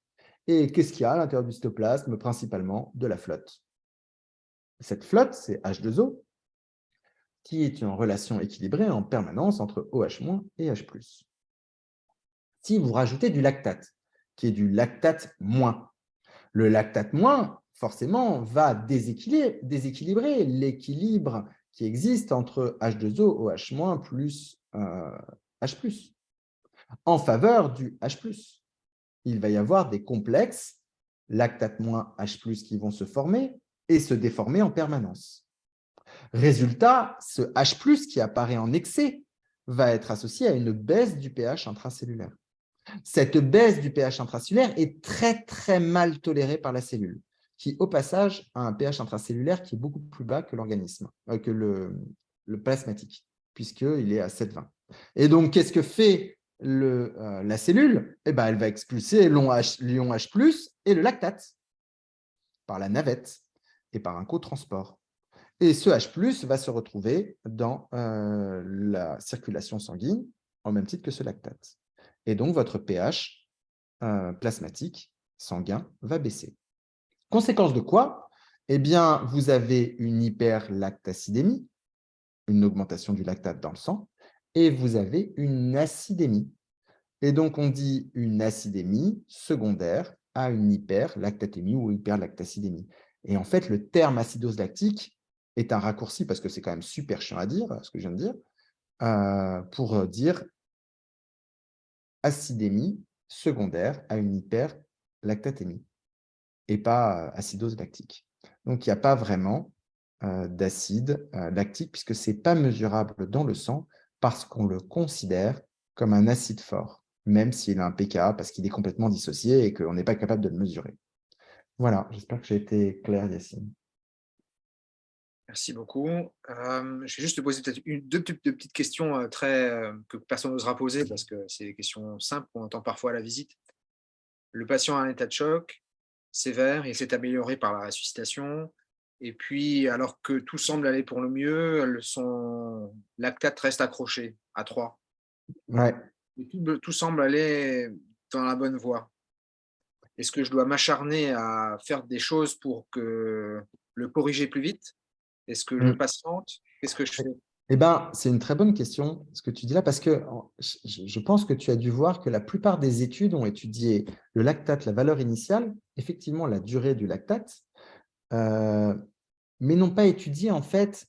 Et qu'est-ce qu'il y a à l'intérieur du cytoplasme? Principalement de la flotte. Cette flotte, c'est H2O, qui est une relation équilibrée en permanence entre OH- et H+. Si vous rajoutez du lactate, qui est du lactate moins, le lactate moins, forcément, va déséquilibrer l'équilibre qui existe entre H2O, OH- plus H+, en faveur du H+. Il va y avoir des complexes lactate moins H+, qui vont se former et se déformer en permanence. Résultat, ce H+, qui apparaît en excès, va être associé à une baisse du pH intracellulaire. Cette baisse du pH intracellulaire est très, très mal tolérée par la cellule, qui, au passage, a un pH intracellulaire qui est beaucoup plus bas que l'organisme, que le plasmatique, puisqu'il est à 7,20. Et donc, qu'est-ce que fait la cellule? Eh ben, elle va expulser l'ion H+, et le lactate par la navette et par un cotransport. Et ce H+, va se retrouver dans la circulation sanguine, au même titre que ce lactate. Et donc, votre pH plasmatique sanguin va baisser. Conséquence de quoi? Eh bien, vous avez une hyperlactacidémie, une augmentation du lactate dans le sang, et vous avez une acidémie. Et donc, on dit une acidémie secondaire à une hyperlactatémie ou hyperlactacidémie. Et en fait, le terme acidose lactique est un raccourci, parce que c'est quand même super chiant à dire, ce que je viens de dire, pour dire acidémie secondaire à une hyperlactatémie et pas acidose lactique. Donc, il n'y a pas vraiment d'acide lactique puisque ce n'est pas mesurable dans le sang parce qu'on le considère comme un acide fort, même s'il a un pKa parce qu'il est complètement dissocié et qu'on n'est pas capable de le mesurer. Voilà, j'espère que j'ai été clair, Yacine. Merci beaucoup. Je vais juste te poser peut-être deux petites questions que personne n'osera poser parce que c'est des questions simples qu'on entend parfois à la visite. Le patient a un état de choc sévère, il s'est amélioré par la ressuscitation. Et puis, alors que tout semble aller pour le mieux, son lactate reste accroché à 3. Ouais. Et tout semble aller dans la bonne voie. Est-ce que je dois m'acharner à faire des choses pour le corriger plus vite? Est-ce que je Mm. patiente? Qu'est-ce que je fais? Eh ben, c'est une très bonne question, ce que tu dis là, parce que je pense que tu as dû voir que la plupart des études ont étudié le lactate, la valeur initiale, effectivement la durée du lactate, mais n'ont pas étudié en fait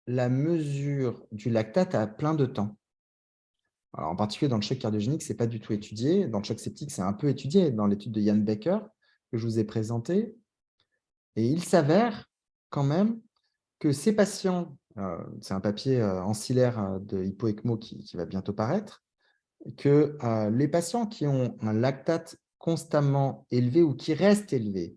la mesure du lactate à plein de temps. Alors, en particulier dans le choc cardiogénique, ce n'est pas du tout étudié. Dans le choc septique, c'est un peu étudié dans l'étude de Yann Becker que je vous ai présentée. Et il s'avère quand même que ces patients, c'est un papier ancillaire de Hippo-ECMO qui va bientôt paraître, que les patients qui ont un lactate constamment élevé ou qui reste élevé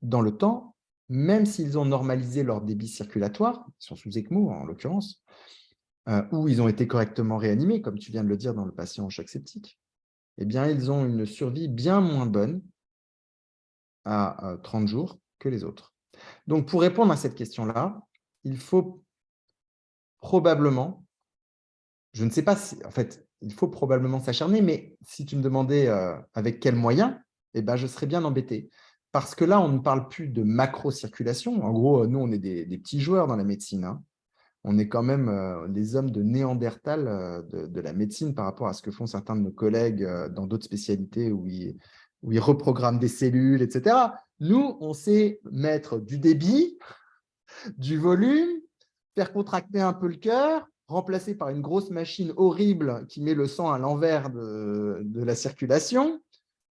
dans le temps, même s'ils ont normalisé leur débit circulatoire, ils sont sous ECMO en l'occurrence, ou ils ont été correctement réanimés, comme tu viens de le dire dans le patient en choc septique, eh bien, ils ont une survie bien moins bonne à 30 jours que les autres. Donc, pour répondre à cette question-là, il faut probablement, je ne sais pas si, en fait, il faut probablement s'acharner, mais si tu me demandais avec quels moyens, eh ben, je serais bien embêté. Parce que là, on ne parle plus de macro-circulation. En gros, nous, on est des petits joueurs dans la médecine, hein. On est quand même les hommes de Néandertal de la médecine par rapport à ce que font certains de nos collègues dans d'autres spécialités où ils reprogramment des cellules, etc. Nous, on sait mettre du débit, du volume, faire contracter un peu le cœur, remplacer par une grosse machine horrible qui met le sang à l'envers de la circulation,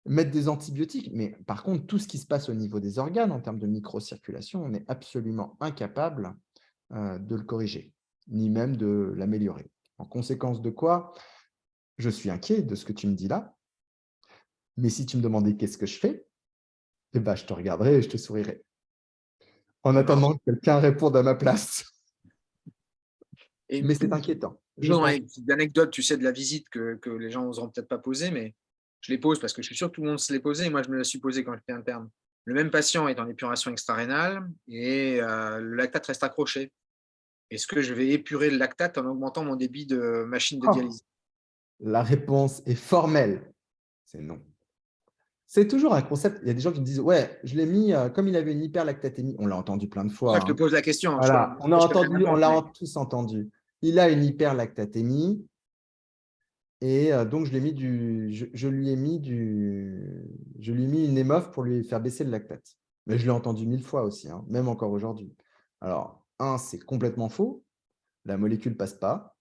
mettre des antibiotiques. Mais par contre, tout ce qui se passe au niveau des organes en termes de microcirculation, on est absolument incapable de le corriger, ni même de l'améliorer. En conséquence de quoi, je suis inquiet de ce que tu me dis là, mais si tu me demandais qu'est-ce que je fais, eh ben, je te regarderai et je te sourirai. En D'accord. attendant que quelqu'un réponde à ma place. Et Mais c'est inquiétant. Je toujours dans pense. les petites anecdotes, tu sais, de la visite que les gens n'oseront peut-être pas poser, mais je les pose parce que je suis sûr que tout le monde se les posait et moi, je me la suis posée quand j'étais interne. Le même patient est en épuration extra-rénale et le lactate reste accroché. Est-ce que je vais épurer le lactate en augmentant mon débit de machine de Oh, dialyse? la réponse est formelle. C'est non. C'est toujours un concept. Il y a des gens qui me disent, ouais, je l'ai mis comme il avait une hyperlactatémie. On l'a entendu plein de C'est pour ça fois, que je te hein. pose la question. Voilà, on a Je connais la entendu, on réponse, l'a mais tous entendu. Il a une hyperlactatémie. Et donc, je lui ai mis une émophe pour lui faire baisser le lactate. Mais je l'ai entendu 1000 fois aussi, hein, même encore aujourd'hui. Alors, un, c'est complètement faux. La molécule ne passe pas.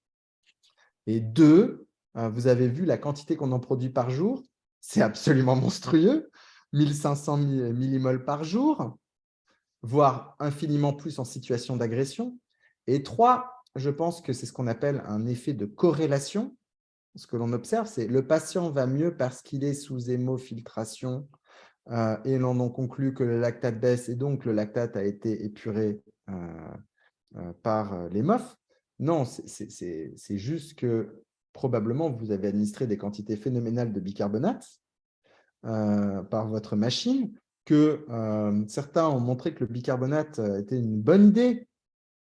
Et deux, vous avez vu la quantité qu'on en produit par jour. C'est absolument monstrueux. 1500 millimoles par jour, voire infiniment plus en situation d'agression. Et trois, je pense que c'est ce qu'on appelle un effet de corrélation. Ce que l'on observe, c'est le patient va mieux parce qu'il est sous hémofiltration et l'on en conclut que le lactate baisse et donc le lactate a été épuré par les MOF. Non, c'est juste que probablement vous avez administré des quantités phénoménales de bicarbonate par votre machine, que certains ont montré que le bicarbonate était une bonne idée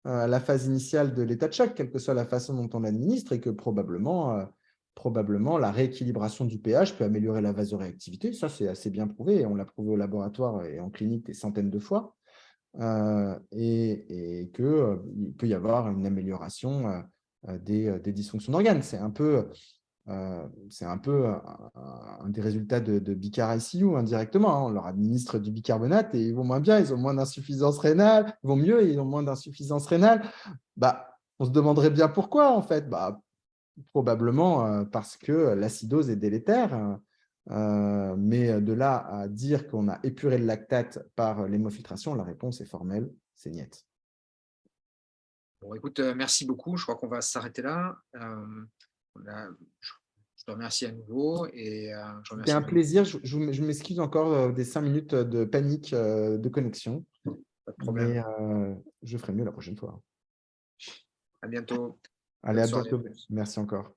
à la phase initiale de l'état de choc, quelle que soit la façon dont on l'administre, et que probablement la rééquilibration du pH peut améliorer la vasoréactivité. Ça, c'est assez bien prouvé, et on l'a prouvé au laboratoire et en clinique des centaines de fois, et qu'il peut y avoir une amélioration des dysfonctions d'organes. C'est un peu un des résultats de Bicar ICU indirectement, hein. On leur administre du bicarbonate et ils vont moins bien, ils ont moins d'insuffisance rénale, ils vont mieux et ils ont moins d'insuffisance rénale. Bah, on se demanderait bien pourquoi en fait. Bah, probablement parce que l'acidose est délétère. Mais de là à dire qu'on a épuré le lactate par l'hémofiltration, la réponse est formelle, c'est niet. bon, écoute, merci beaucoup. Je crois qu'on va s'arrêter là. Là, je je te remercie à nouveau et je C'était remercie un tout le monde. plaisir. Je m'excuse encore des 5 minutes de panique de connexion. Pas de problème. Mais je ferai mieux la prochaine fois. À bientôt. Allez, Bonne à soirée. bientôt. Merci encore.